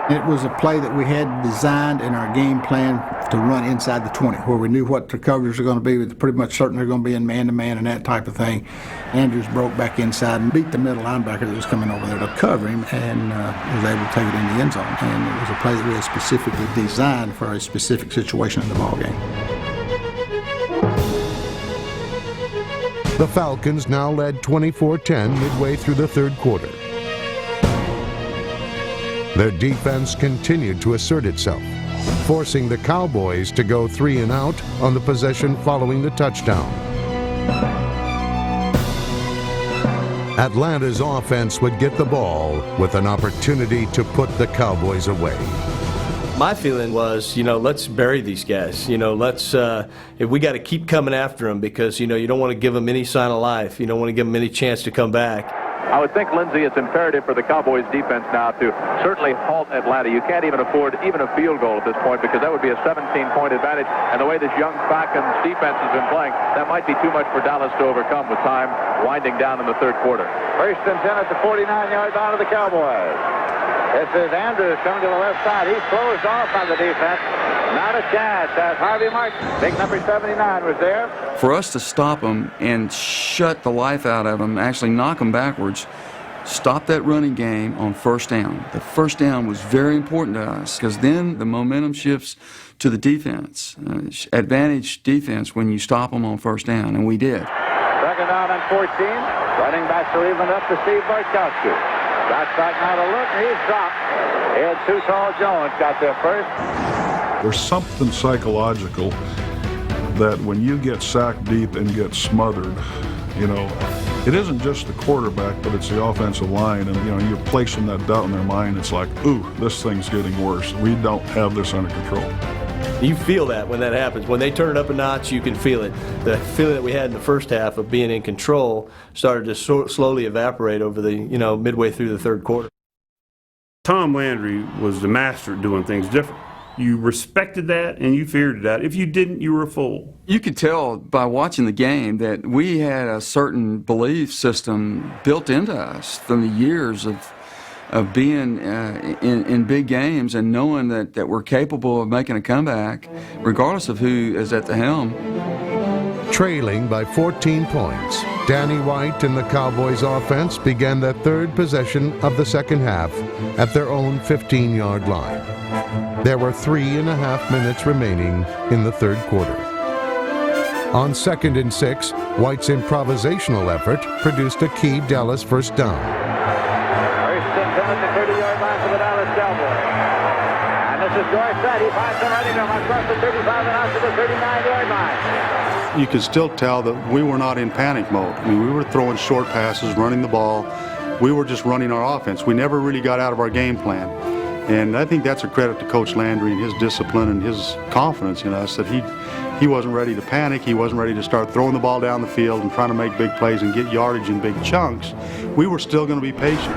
It was a play that we had designed in our game plan to run inside the 20, where we knew what the coverages are going to be. We're pretty much certain they're going to be in man-to-man and that type of thing. Andrews broke back inside and beat the middle linebacker that was coming over there to cover him, and was able to take it in the end zone. And it was a play that we had specifically designed for a specific situation in the ball game. The Falcons now led 24-10 midway through the third quarter. Their defense continued to assert itself, forcing the Cowboys to go 3 and out on the possession following the touchdown. Atlanta's offense would get the ball with an opportunity to put the Cowboys away. My feeling was, let's bury these guys. We got to keep coming after them because, you don't want to give them any sign of life. You don't want to give them any chance to come back. I would think, Lindsey, it's imperative for the Cowboys defense now to certainly halt Atlanta. You can't even afford even a field goal at this point because that would be a 17-point advantage. And the way this young Falcons defense has been playing, that might be too much for Dallas to overcome with time winding down in the third quarter. First and 10 at the 49-yard line of the Cowboys. This is Andrews coming to the left side. He's closed off on the defense. Not a chance as Harvey Martin, big number 79, was there. For us to stop them and shut the life out of them, actually knock them backwards, stop that running game on first down. The first down was very important to us because then the momentum shifts to the defense. Advantage defense when you stop them on first down, and we did. Second down and 14. Running back to leave it up to Steve Bartkowski. Got back now to look, and he's dropped. And Too Tall Jones got there first. There's something psychological that when you get sacked deep and get smothered, it isn't just the quarterback, but it's the offensive line. And, you're placing that doubt in their mind. It's like, ooh, this thing's getting worse. We don't have this under control. You feel that when that happens. When they turn it up a notch, you can feel it. The feeling that we had in the first half of being in control started to slowly evaporate over the, midway through the third quarter. Tom Landry was the master at doing things different. You respected that and you feared that. If you didn't, you were a fool. You could tell by watching the game that we had a certain belief system built into us from the years of being in big games and knowing that we're capable of making a comeback regardless of who is at the helm. Trailing by 14 points, Danny White and the Cowboys offense began their third possession of the second half at their own 15-yard line. There were 3.5 minutes remaining in the third quarter. On 2nd and 6, White's improvisational effort produced a key Dallas first down. First and 10 at the 30-yard line for the Dallas Cowboys. And this is Dorsett. He finds him running him across the 35 and out to the 39-yard line. You could still tell that we were not in panic mode. I mean, we were throwing short passes, running the ball. We were just running our offense. We never really got out of our game plan. And I think that's a credit to Coach Landry and his discipline and his confidence in us that he wasn't ready to panic. He wasn't ready to start throwing the ball down the field and trying to make big plays and get yardage in big chunks. We were still going to be patient.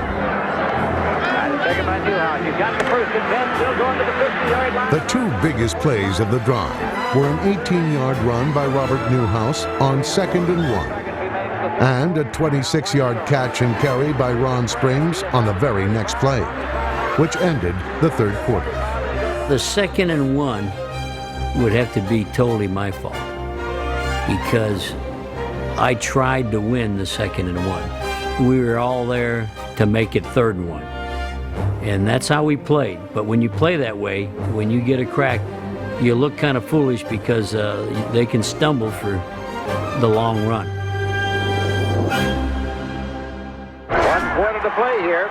Taken by Newhouse. He's got the first and 10, still going to the 50-yard line. The two biggest plays of the drive were an 18-yard run by Robert Newhouse on 2nd and 1, and a 26-yard catch and carry by Ron Springs on the very next play, which ended the third quarter. The 2nd and 1 would have to be totally my fault because I tried to win the 2nd and 1. We were all there to make it 3rd and 1. And that's how we played. But when you play that way, when you get a crack, you look kind of foolish because they can stumble for the long run. 1 quarter to play here.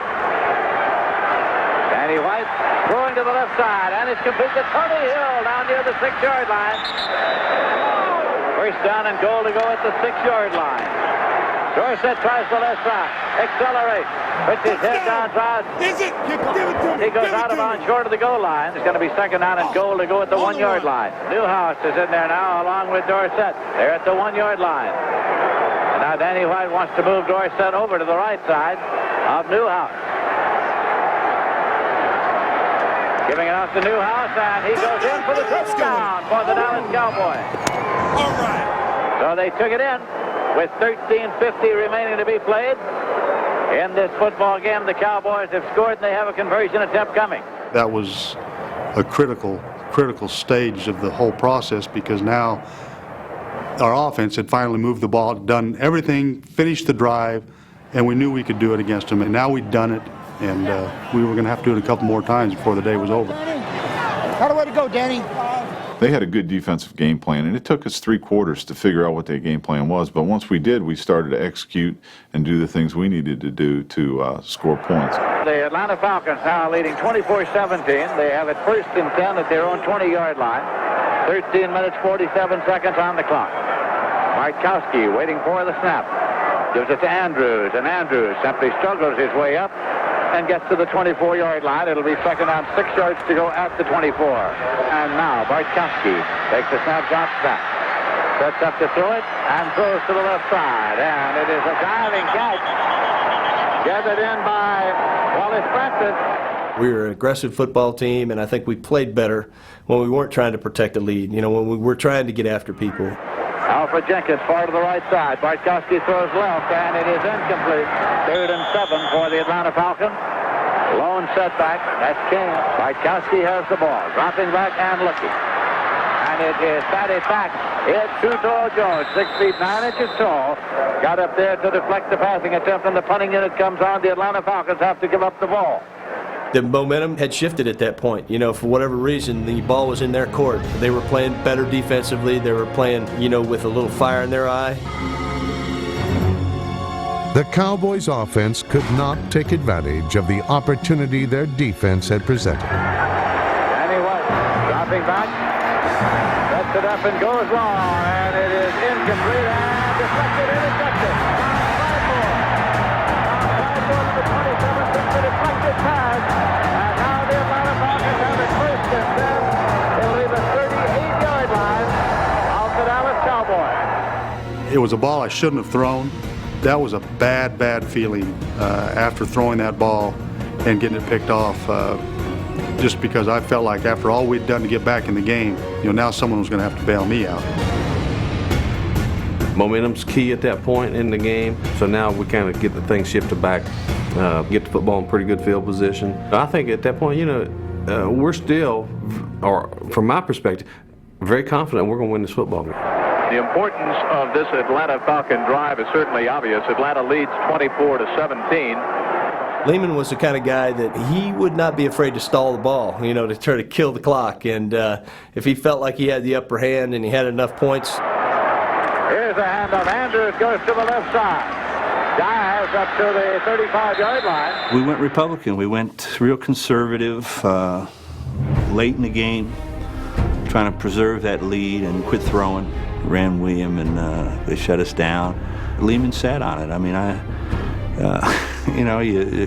Danny White throwing to the left side, and it's complete to Tony Hill down near the 6-yard line. First down and goal to go at the 6-yard line. Dorsett tries the left side, accelerates, puts his head down, tries. He goes out of bounds short of the goal line. It's going to be 2nd down and goal to go at the 1-yard line. Newhouse is in there now along with Dorsett. They're at the 1-yard line. And now Danny White wants to move Dorsett over to the right side of Newhouse. Giving it off to Newhouse, and he goes in for the touchdown for the Dallas Cowboys. All right. So they took it in with 13:50 remaining to be played. In this football game, the Cowboys have scored, and they have a conversion attempt coming. That was a critical stage of the whole process because now our offense had finally moved the ball, done everything, finished the drive, and we knew we could do it against them. And now we'd done it, and we were going to have to do it a couple more times before the day was over. How the way to go, Danny? They had a good defensive game plan, and it took us 3 quarters to figure out what their game plan was. But once we did, we started to execute and do the things we needed to do to score points. The Atlanta Falcons now leading 24-17. They have it 1st and 10 at their own 20-yard line. 13 minutes, 47 seconds on the clock. Markowski waiting for the snap. Gives it to Andrews, and Andrews simply struggles his way up and gets to the 24-yard line. It'll be second down, 6 yards to go at the 24. And now Bartkowski takes a snap, drops back. Sets up to throw it, and throws to the left side. And it is a diving catch. Gathered in by Wallace Francis. We were an aggressive football team, and I think we played better when we weren't trying to protect a lead, when we were trying to get after people. Alfred Jenkins far to the right side. Bartkowski throws left, and it is incomplete. 3rd and 7 for the Atlanta Falcons. Lone setback. That's King. Bartkowski has the ball. Dropping back and looking. And it is batted back. It's too tall Jones. 6 feet 9 inches tall. Got up there to deflect the passing attempt, and the punting unit comes on. The Atlanta Falcons have to give up the ball. The momentum had shifted at that point. For whatever reason, the ball was in their court. They were playing better defensively. They were playing, with a little fire in their eye. The Cowboys' offense could not take advantage of the opportunity their defense had presented. Danny White dropping back, sets it up and goes long, and it is incomplete and deflected, intercepted. Sideboard number 27 took the deflected pass, and now the Atlanta Falcons have it 1st and 10. They'll leave a 38-yard line off the Dallas Cowboys. It was a ball I shouldn't have thrown. That was a bad feeling after throwing that ball and getting it picked off, just because I felt like after all we'd done to get back in the game, now someone was going to have to bail me out. Momentum's key at that point in the game, so now we kind of get the thing shifted back, get the football in pretty good field position. I think at that point, we're still, or from my perspective, very confident we're going to win this football game. The importance of this Atlanta Falcon drive is certainly obvious. Atlanta leads 24-17. Lehman was the kind of guy that he would not be afraid to stall the ball, to try to kill the clock. And if he felt like he had the upper hand and he had enough points. Here's a handoff. Andrews goes to the left side. Dives up to the 35-yard line. We went Republican. We went real conservative late in the game, trying to preserve that lead and quit throwing. Ran William, and they shut us down. Lehman sat on it. I mean,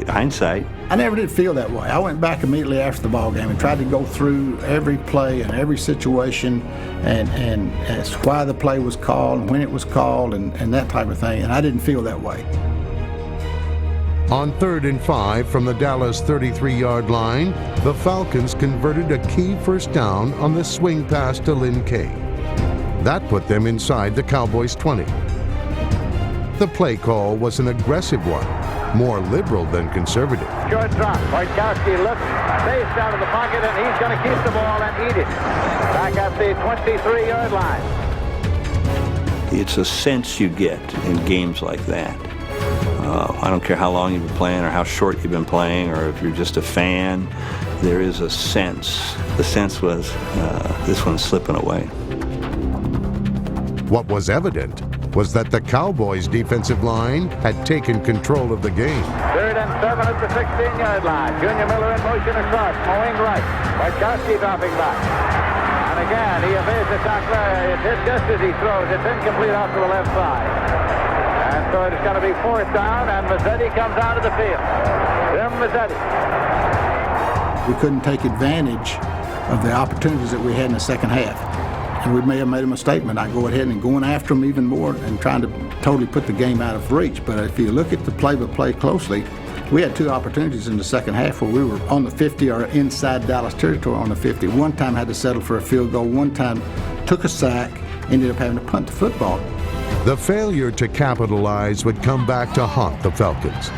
hindsight. I never did feel that way. I went back immediately after the ball game and tried to go through every play and every situation and as why the play was called and when it was called and that type of thing, and I didn't feel that way. On 3rd and 5 from the Dallas 33-yard line, the Falcons converted a key first down on the swing pass to Lynn Kay. That put them inside the Cowboys' 20. The play call was an aggressive one, more liberal than conservative. Short drop. Bartkowski looks, stays out of the pocket, and he's going to keep the ball and eat it. Back at the 23-yard line. It's a sense you get in games like that. I don't care how long you've been playing or how short you've been playing or if you're just a fan, there is a sense. The sense was this one's slipping away. What was evident was that the Cowboys' defensive line had taken control of the game. 3rd and 7 at the 16-yard line. Junior Miller in motion across, mowing right. Bartkowski dropping back. And again, he evades the tackler. It's hit just as he throws. It's incomplete off to the left side. And so it's going to be 4th down, and Mazzetti comes out of the field. Jim Mazzetti. We couldn't take advantage of the opportunities that we had in the second half. And we may have made a mistake by not going ahead and going after them even more and trying to totally put the game out of reach. But if you look at the play-by-play closely, we had 2 opportunities in the second half where we were on the 50 or inside Dallas territory on the 50. One time had to settle for a field goal. One time took a sack, ended up having to punt the football. The failure to capitalize would come back to haunt the Falcons.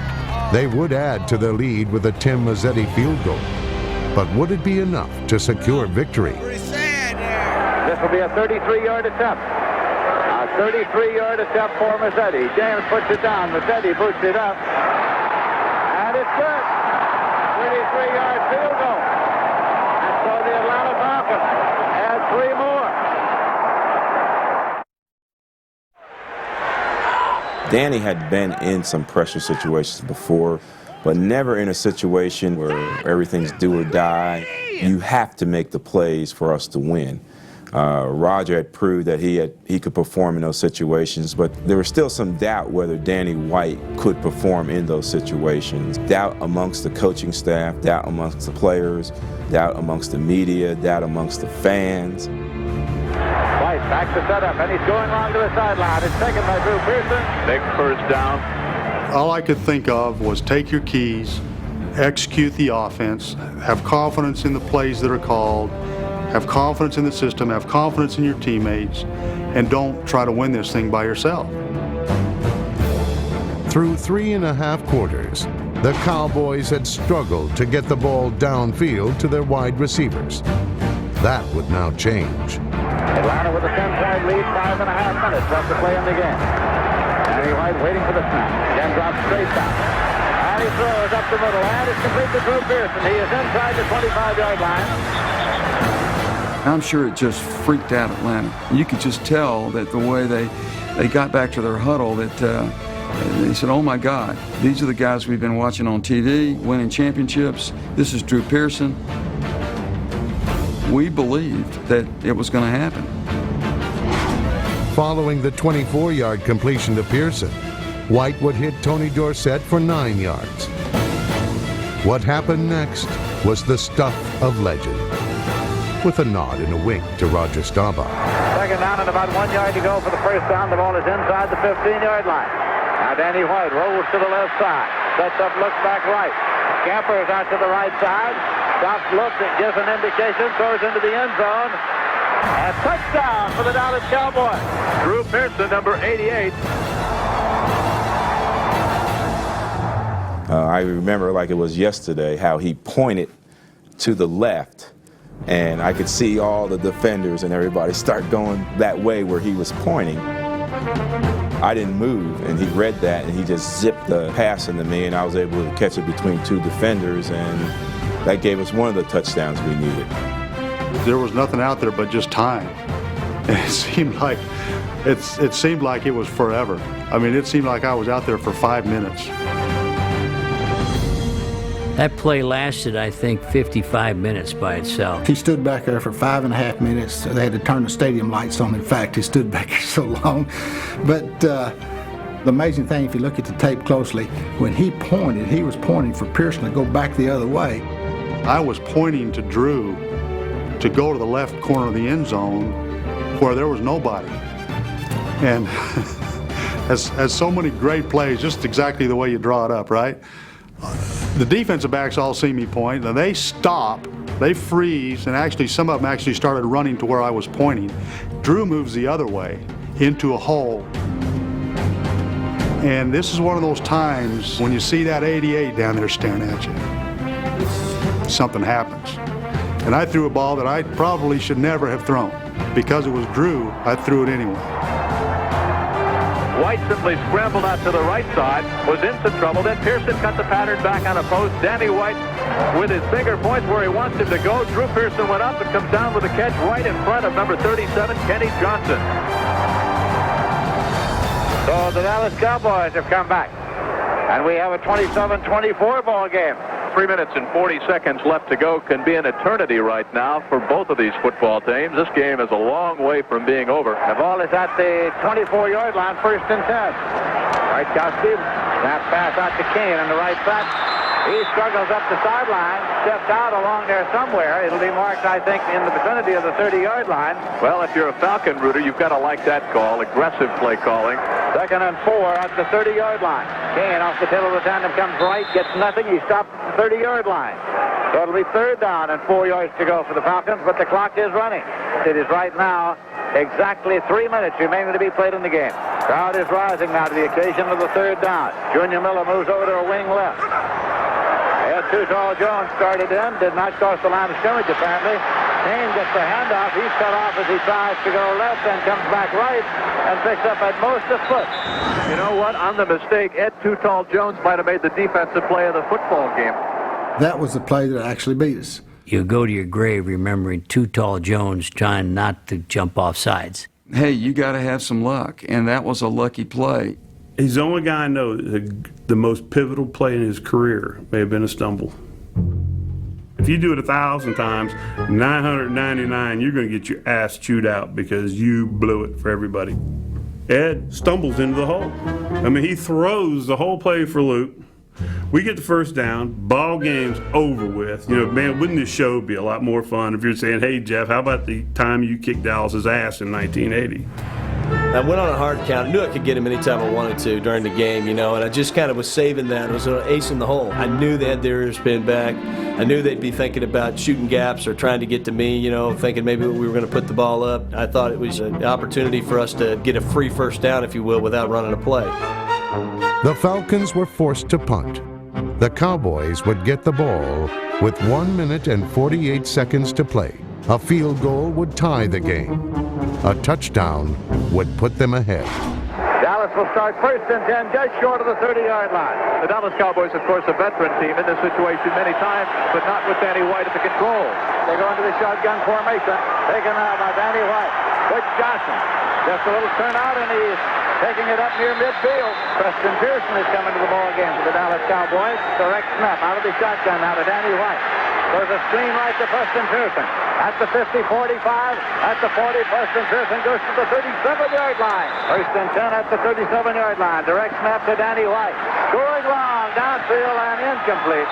They would add to their lead with a Tim Mazzetti field goal. But would it be enough to secure victory? This will be a 33-yard attempt. A 33-yard attempt for Mazzetti. James puts it down. Mazzetti boots it up. And it's good. 33-yard field goal. And so the Atlanta Falcons add 3 more. Danny had been in some pressure situations before, but never in a situation where everything's do or die. You have to make the plays for us to win. Roger had proved that he could perform in those situations, but there was still some doubt whether Danny White could perform in those situations. Doubt amongst the coaching staff, doubt amongst the players, doubt amongst the media, doubt amongst the fans. White back to set up, and he's going long to the sideline. It's taken by Drew Pearson. Big first down. All I could think of was take your keys, execute the offense, have confidence in the plays that are called, have confidence in the system, have confidence in your teammates, and don't try to win this thing by yourself. Through 3.5 quarters, the Cowboys had struggled to get the ball downfield to their wide receivers. That would now change. Atlanta with a 10-point lead, 5.5 minutes left to play in the game. Danny White waiting for the snap. Again drops straight back. And he throws up the middle, and it's complete to Drew Pearson. He is inside the 25-yard line. I'm sure it just freaked out Atlanta. You could just tell that the way they got back to their huddle that they said, oh my God, these are the guys we've been watching on TV, winning championships. This is Drew Pearson. We believed that it was going to happen. Following the 24-yard completion to Pearson, White would hit Tony Dorsett for 9 yards. What happened next was the stuff of legend, with a nod and a wink to Roger Staubach. Second down and about 1 yard to go for the first down. The ball is inside the 15-yard line. Now Danny White rolls to the left side. Sets up, looks back right. Scampers out to the right side. Stops, looks, and gives an indication. Throws into the end zone. And touchdown for the Dallas Cowboys. Drew Pearson, number 88. I remember like it was yesterday how he pointed to the left, and I could see all the defenders and everybody start going that way where he was pointing. I didn't move, and he read that, and he just zipped the pass into me, and I was able to catch it between two defenders, and that gave us one of the touchdowns we needed. There was nothing out there but just time. And it seemed like it was forever. I mean, it seemed like I was out there for 5 minutes. That play lasted, I think, 55 minutes by itself. He stood back there for 5.5 minutes. They had to turn the stadium lights on. In fact, he stood back there so long. But the amazing thing, if you look at the tape closely, when he pointed, he was pointing for Pearson to go back the other way. I was pointing to Drew to go to the left corner of the end zone where there was nobody. And as so many great plays, just exactly the way you draw it up, right? The defensive backs all see me point, and they stop, they freeze, and actually some of them actually started running to where I was pointing. Drew moves the other way into a hole. And this is one of those times when you see that 88 down there staring at you, something happens. And I threw a ball that I probably should never have thrown. Because it was Drew, I threw it anyway. White simply scrambled out to the right side, was in some trouble. Then Pearson cut the pattern back on a post. Danny White with his finger points where he wants him to go. Drew Pearson went up and comes down with a catch right in front of number 37, Kenny Johnson. So the Dallas Cowboys have come back. And we have a 27-24 ball game. 3 minutes and 40 seconds left to go. Can be an eternity right now for both of these football teams. This game is a long way from being over. The ball is at the 24-yard line, 1st and 10. Raitkowski, snap pass out to Kane on the right side. He struggles up the sideline, steps out along there somewhere. It'll be marked, I think, in the vicinity of the 30-yard line. Well, if you're a Falcon rooter, you've got to like that call. Aggressive play calling. 2nd and 4 at the 30-yard line. Kane off the tail of the tandem comes right, gets nothing. He stops at the 30-yard line. So it'll be 3rd down and 4 yards to go for the Falcons, but the clock is running. It is right now exactly 3 minutes remaining to be played in the game. Crowd is rising now to the occasion of the 3rd down. Junior Miller moves over to a wing left. Too Tall Jones started in, did not cross the line of scrimmage apparently. Kane gets the handoff. He's cut off as he tries to go left and comes back right and picks up at most a foot. You know what? On the mistake, Ed Too Tall Jones might have made the defensive play of the football game. That was the play that actually beat us. You go to your grave remembering Too Tall Jones trying not to jump off sides. Hey, you got to have some luck, and that was a lucky play. He's the only guy I know that the most pivotal play in his career may have been a stumble. If you do it 1,000 times, 999, you're going to get your ass chewed out because you blew it for everybody. Ed stumbles into the hole. I mean, he throws the whole play for a loop. We get the first down, ball game's over with. You know, man, wouldn't this show be a lot more fun if you're saying, hey, Jeff, how about the time you kicked Dallas's ass in 1980? I went on a hard count. I knew I could get him anytime I wanted to during the game, you know, and I just kind of was saving that. It was an ace in the hole. I knew they had their ear spin back. I knew they'd be thinking about shooting gaps or trying to get to me, you know, thinking maybe we were going to put the ball up. I thought it was an opportunity for us to get a free first down, if you will, without running a play. The Falcons were forced to punt. The Cowboys would get the ball with 1 minute and 48 seconds to play. A field goal would tie the game. A touchdown would put them ahead. Dallas will start first and 10, just short of the 30-yard line. The Dallas Cowboys, of course, a veteran team in this situation many times, but not with Danny White at the controls. They go into the shotgun formation. Taken out by Danny White. Butch Johnson. Just a little turnout, and he's taking it up near midfield. Preston Pearson is coming to the ball game for the Dallas Cowboys. Direct snap out of the shotgun now to Danny White. There's a screen right to Preston Pearson. At the 50, 45, at the 40, Preston Pearson goes to the 37-yard line. First and 10 at the 37-yard line. Direct snap to Danny White. Going long, downfield and incomplete.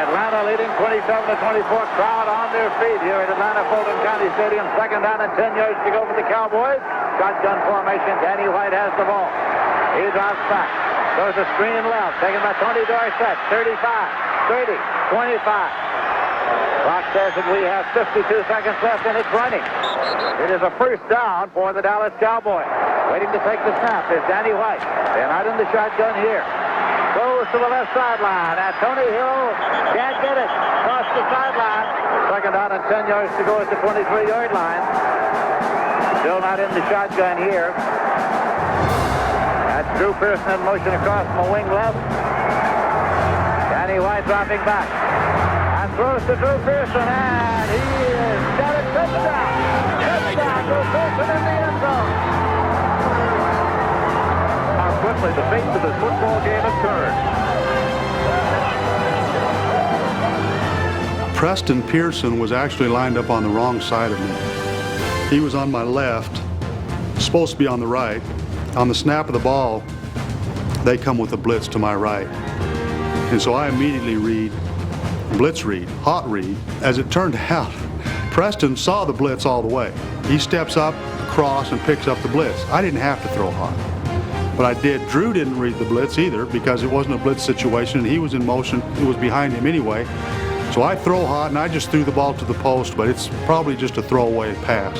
Atlanta leading 27-24. Crowd on their feet here at Atlanta Fulton County Stadium. Second down and 10 yards to go for the Cowboys. Shotgun formation. Danny White has the ball. He drops back. Goes a screen left. Taken by Tony Dorsett. 35, 30, 25. Clock says that we have 52 seconds left, and it's running. It is a first down for the Dallas Cowboys. Waiting to take the snap is Danny White. They're not in the shotgun here. Goes to the left sideline, and Tony Hill can't get it. Across the sideline. Second down and 10 yards to go at the 23-yard line. Still not in the shotgun here. That's Drew Pearson in motion across from the wing left. Danny White dropping back. Throws to Drew Pearson, and he has got a touchdown. Touchdown, Drew Pearson in the end zone. How quickly the face of this football game has turned. Preston Pearson was actually lined up on the wrong side of me. He was on my left, supposed to be on the right. On the snap of the ball, they come with a blitz to my right. And so I immediately read blitz read, hot read. As it turned out, Preston saw the blitz all the way. He steps up, across, and picks up the blitz. I didn't have to throw hot, but I did. Drew didn't read the blitz either because it wasn't a blitz situation, and he was in motion. It was behind him anyway. So I throw hot, and I just threw the ball to the post, but it's probably just a throwaway pass.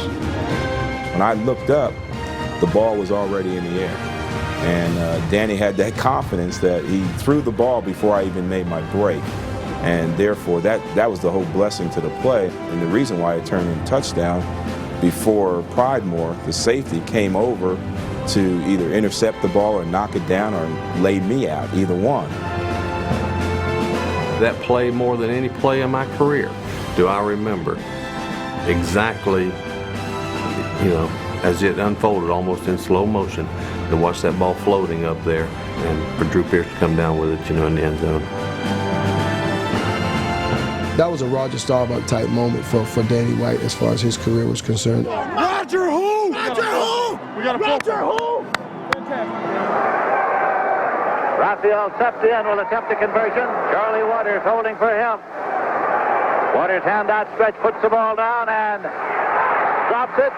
When I looked up, the ball was already in the air. And Danny had that confidence that he threw the ball before I even made my break. And therefore, that was the whole blessing to the play. And the reason why it turned into touchdown, before Pridemore, the safety, came over to either intercept the ball or knock it down or lay me out, either one. That play, more than any play in my career, do I remember exactly, you know, as it unfolded almost in slow motion, to watch that ball floating up there and for Drew Pearson to come down with it, you know, in the end zone. That was a Roger Staubach type moment for Danny White as far as his career was concerned. Roger who? Roger who? We got a Roger who? Raphael Septien will attempt the conversion. Charlie Waters holding for him. Waters hand outstretched, puts the ball down and drops it.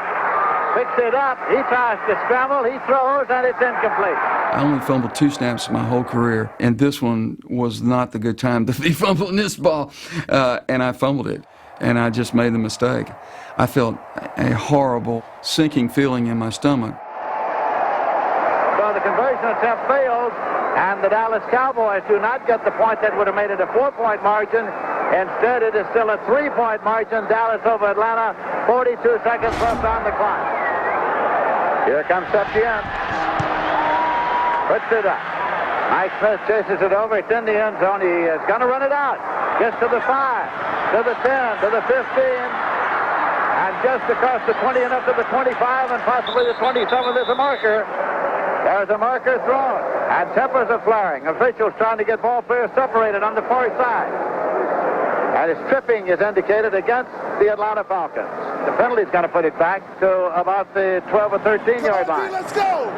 Picks it up. He tries to scramble. He throws, and it's incomplete. I only fumbled 2 snaps my whole career, and this one was not the good time to be fumbling this ball, and I fumbled it, and I just made the mistake. I felt a horrible sinking feeling in my stomach. So the conversion attempt fails, and the Dallas Cowboys do not get the point that would have made it a 4-point margin. Instead, it is still a 3-point margin. Dallas over Atlanta, 42 seconds left on the clock. Here comes Septien. Puts it up. Mike Smith chases it over. It's in the end zone. He is going to run it out. Gets to the 5, to the 10, to the 15, and just across the 20 and up to the 25, and possibly the 27 is a marker. There's a marker thrown, and tempers are flaring. Officials trying to get ball players separated on the far side. And his tripping is indicated against the Atlanta Falcons. The penalty's going to put it back to about the 12 or 13-yard line. Let's go!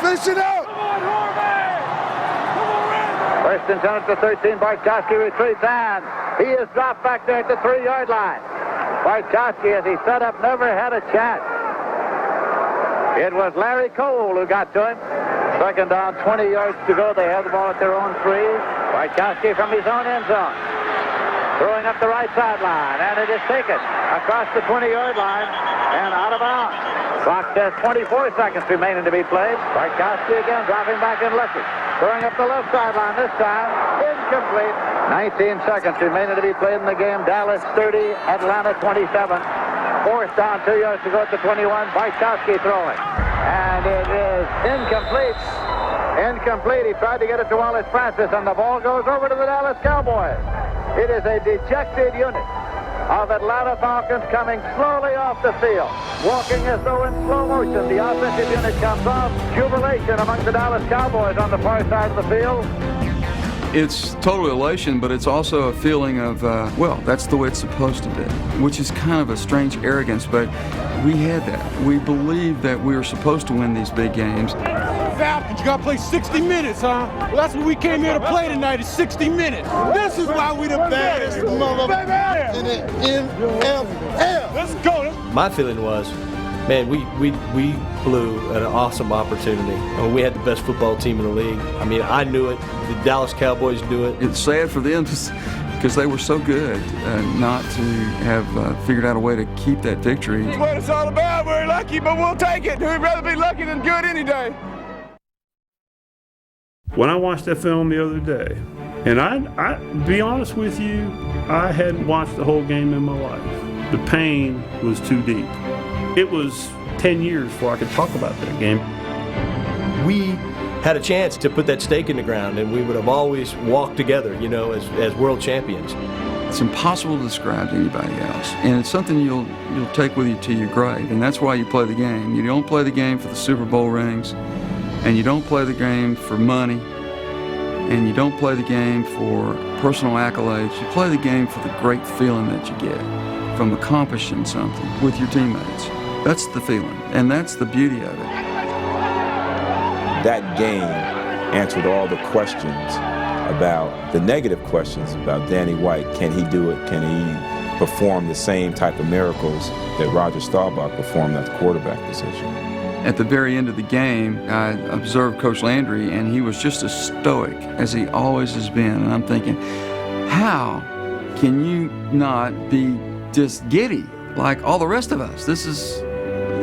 Finish it out! First and 10 at the 13. Bartkowski retreats, and he is dropped back there at the 3-yard line. Bartkowski, as he set up, never had a chance. It was Larry Cole who got to him. Second down, 20 yards to go. They have the ball at their own 3. Bartkowski from his own end zone. Throwing up the right sideline, and it is taken across the 20-yard line and out of bounds. Clock says 24 seconds remaining to be played. Bartkowski again dropping back and looking. Throwing up the left sideline this time. Incomplete. 19 seconds remaining to be played in the game. Dallas 30, Atlanta 27. Fourth down, 2 yards to go at the 21. Bartkowski throwing. And it is incomplete. Incomplete. He tried to get it to Wallace Francis, and the ball goes over to the Dallas Cowboys. It is a dejected unit of Atlanta Falcons coming slowly off the field, walking as though in slow motion. The offensive unit comes off. Jubilation among the Dallas Cowboys on the far side of the field. It's total elation, but it's also a feeling of, well, that's the way it's supposed to be, which is kind of a strange arrogance, but we had that. We believed that we were supposed to win these big games. Falcons, you gotta play 60 minutes, huh? Well, that's what we came here to play tonight, is 60 minutes. This is why we the baddest motherfuckers in the NFL. Let's go. My feeling was, man, we blew an awesome opportunity. I mean, we had the best football team in the league. I mean, I knew it. The Dallas Cowboys knew it. It's sad for them because they were so good not to have figured out a way to keep that victory. That's what it's all about. We're lucky, but we'll take it. We'd rather be lucky than good any day. When I watched that film the other day, and I be honest with you, I hadn't watched the whole game in my life. The pain was too deep. It was 10 years before I could talk about that game. We had a chance to put that stake in the ground, and we would have always walked together, you know, as world champions. It's impossible to describe to anybody else, and it's something you'll take with you to your grave, and that's why you play the game. You don't play the game for the Super Bowl rings, and you don't play the game for money, and you don't play the game for personal accolades. You play the game for the great feeling that you get from accomplishing something with your teammates. That's the feeling, and that's the beauty of it. That game answered all the questions about, the negative questions about Danny White. Can he do it? Can he perform the same type of miracles that Roger Staubach performed at the quarterback position? At the very end of the game, I observed Coach Landry, and he was just as stoic as he always has been. And I'm thinking, how can you not be just giddy like all the rest of us? This is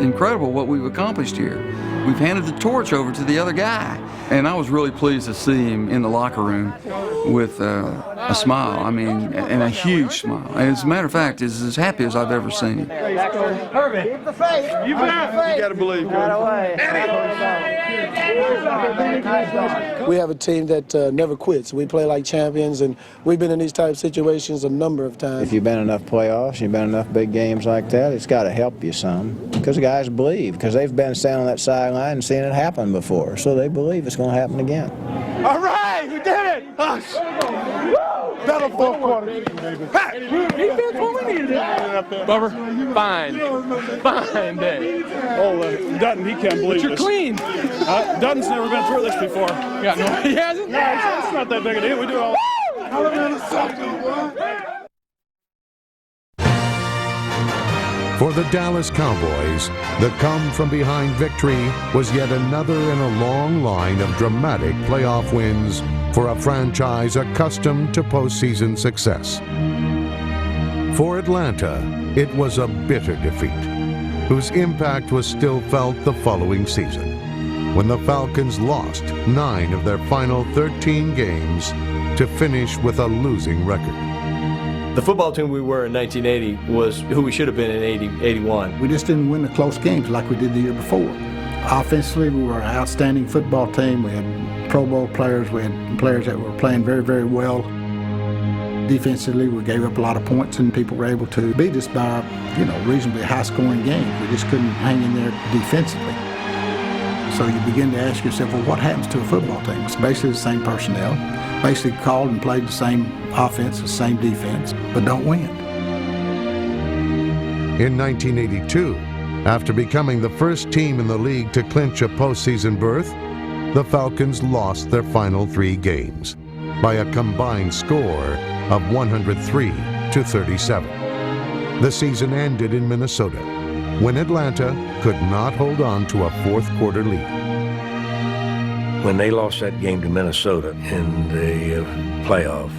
incredible what we've accomplished here. We've handed the torch over to the other guy. And I was really pleased to see him in the locker room with a smile, I mean, and a huge smile. And as a matter of fact, is as happy as I've ever seen him. Herbie, keep the faith. You got to believe. We have a team that never quits. We play like champions, and we've been in these type of situations a number of times. If you've been in enough playoffs, you've been in enough big games like that, it's got to help you some. Because the guys believe, because they've been standing on that sideline and seen it happen before. So they believe it's going to happen again. All right, we did it. Hush. Better fourth quarter. Pat, defense, what we needed. Bubber, fine day. Oh, Dutton, he can't believe but you're this. Clean. Dutton's never been through this before. Yeah, no, he hasn't? No, it's not that big a deal. We do it all. For the Dallas Cowboys, the come-from-behind victory was yet another in a long line of dramatic playoff wins for a franchise accustomed to postseason success. For Atlanta, it was a bitter defeat, whose impact was still felt the following season, when the Falcons lost 9 of their final 13 games to finish with a losing record. The football team we were in 1980 was who we should have been in 81. We just didn't win the close games like we did the year before. Offensively, we were an outstanding football team. We had Pro Bowl players. We had players that were playing very, very well. Defensively, we gave up a lot of points, and people were able to beat us by, reasonably high-scoring games. We just couldn't hang in there defensively. So you begin to ask yourself, well, what happens to a football team? It's basically the same personnel, basically called and played the same offense, the same defense, but don't win. In 1982, after becoming the first team in the league to clinch a postseason berth, the Falcons lost their final 3 games by a combined score of 103-37. The season ended in Minnesota when Atlanta could not hold on to a fourth quarter lead. When they lost that game to Minnesota in the playoff,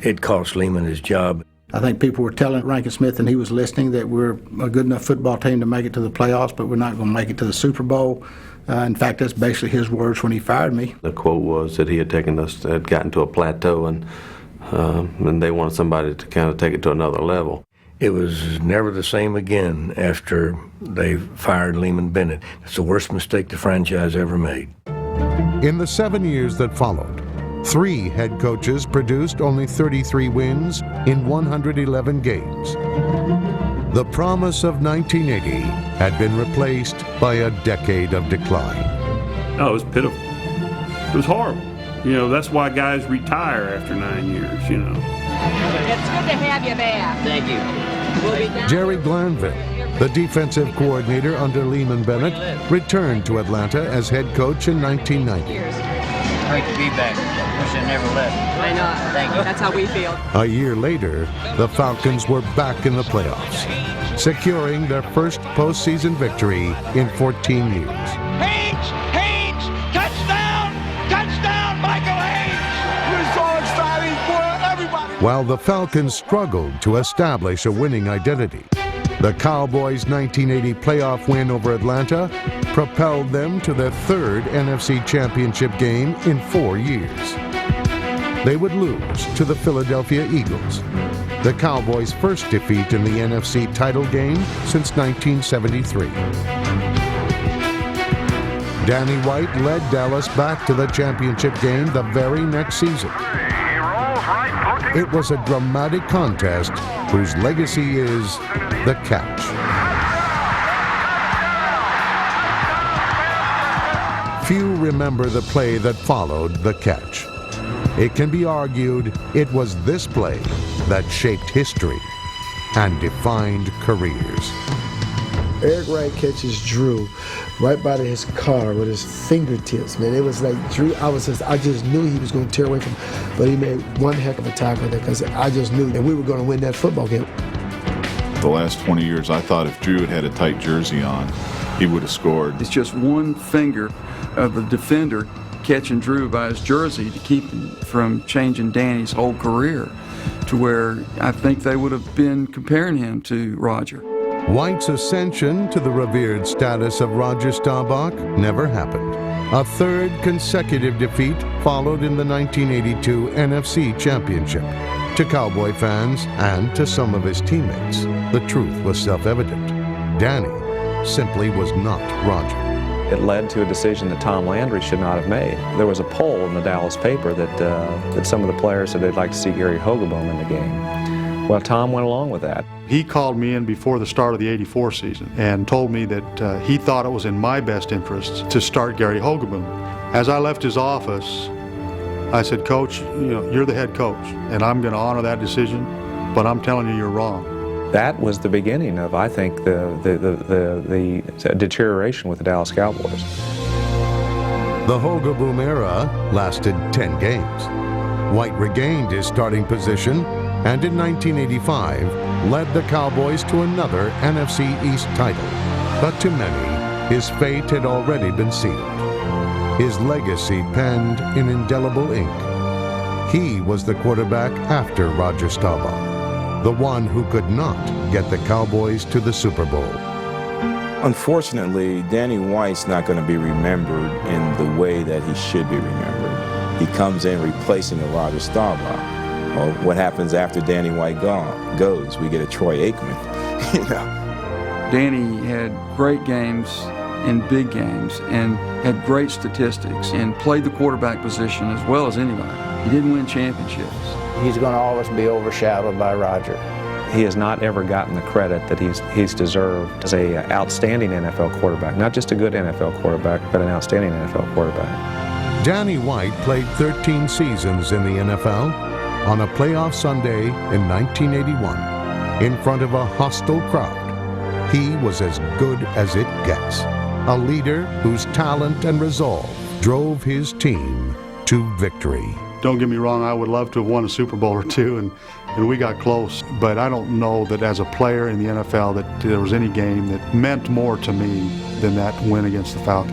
it cost Lehman his job. I think people were telling Rankin Smith, and he was listening, that we're a good enough football team to make it to the playoffs, but we're not going to make it to the Super Bowl. In fact, that's basically his words when he fired me. The quote was that he had gotten to a plateau, and they wanted somebody to kind of take it to another level. It was never the same again after they fired Lehman Bennett. It's the worst mistake the franchise ever made. In the 7 years that followed, 3 head coaches produced only 33 wins in 111 games. The promise of 1980 had been replaced by a decade of decline. Oh, it was pitiful. It was horrible. You know, that's why guys retire after 9 years, you know. It's good to have you back. Thank you. Jerry Glanville, the defensive coordinator under Lehman Bennett, returned to Atlanta as head coach in 1990. Great to be back. Wish I never left. I know. Thank you. That's how we feel. A year later, the Falcons were back in the playoffs, securing their first postseason victory in 14 years. Haynes, touchdown, Michael Haynes. We're so excited for everybody. While the Falcons struggled to establish a winning identity, the Cowboys' 1980 playoff win over Atlanta propelled them to their 3rd NFC Championship game in 4 years. They would lose to the Philadelphia Eagles, the Cowboys' first defeat in the NFC title game since 1973. Danny White led Dallas back to the championship game the very next season. It was a dramatic contest whose legacy is the catch. Few remember the play that followed the catch. It can be argued it was this play that shaped history and defined careers. Eric Wright catches Drew right by his car with his fingertips, man. It was like Drew, I just knew he was going to tear away from him, but he made one heck of a tackle there because I just knew that we were going to win that football game. The last 20 years, I thought if Drew had had a tight jersey on, he would have scored. It's just one finger of the defender catching Drew by his jersey to keep him from changing Danny's whole career, to where I think they would have been comparing him to Roger. White's ascension to the revered status of Roger Staubach never happened. A 3rd consecutive defeat followed in the 1982 NFC Championship. To Cowboy fans and to some of his teammates, the truth was self-evident. Danny simply was not Roger. It led to a decision that Tom Landry should not have made. There was a poll in the Dallas paper that some of the players said they'd like to see Gary Hogeboom in the game. Well, Tom went along with that. He called me in before the start of the '84 season and told me that he thought it was in my best interest to start Gary Hogeboom. As I left his office, I said, Coach, you're the head coach, and I'm going to honor that decision, but I'm telling you, you're wrong. That was the beginning of, I think, the deterioration with the Dallas Cowboys. The Hogeboom era lasted 10 games. White regained his starting position and in 1985 led the Cowboys to another NFC East title. But to many, his fate had already been sealed. His legacy penned in indelible ink. He was the quarterback after Roger Staubach, the one who could not get the Cowboys to the Super Bowl. Unfortunately, Danny White's not going to be remembered in the way that he should be remembered. He comes in replacing a Roger Staubach. Well, what happens after Danny White goes? We get a Troy Aikman, you know. Danny had great games in big games and had great statistics and played the quarterback position as well as anybody. He didn't win championships. He's going to always be overshadowed by Roger. he has not ever gotten the credit that he's deserved as a outstanding NFL quarterback. Not just a good NFL quarterback, but an outstanding NFL quarterback. Danny White played 13 seasons in the NFL. On a playoff Sunday in 1981, in front of a hostile crowd, he was as good as it gets. A leader whose talent and resolve drove his team to victory. Don't get me wrong, I would love to have won a Super Bowl or two, and we got close. But I don't know that as a player in the NFL that there was any game that meant more to me than that win against the Falcons.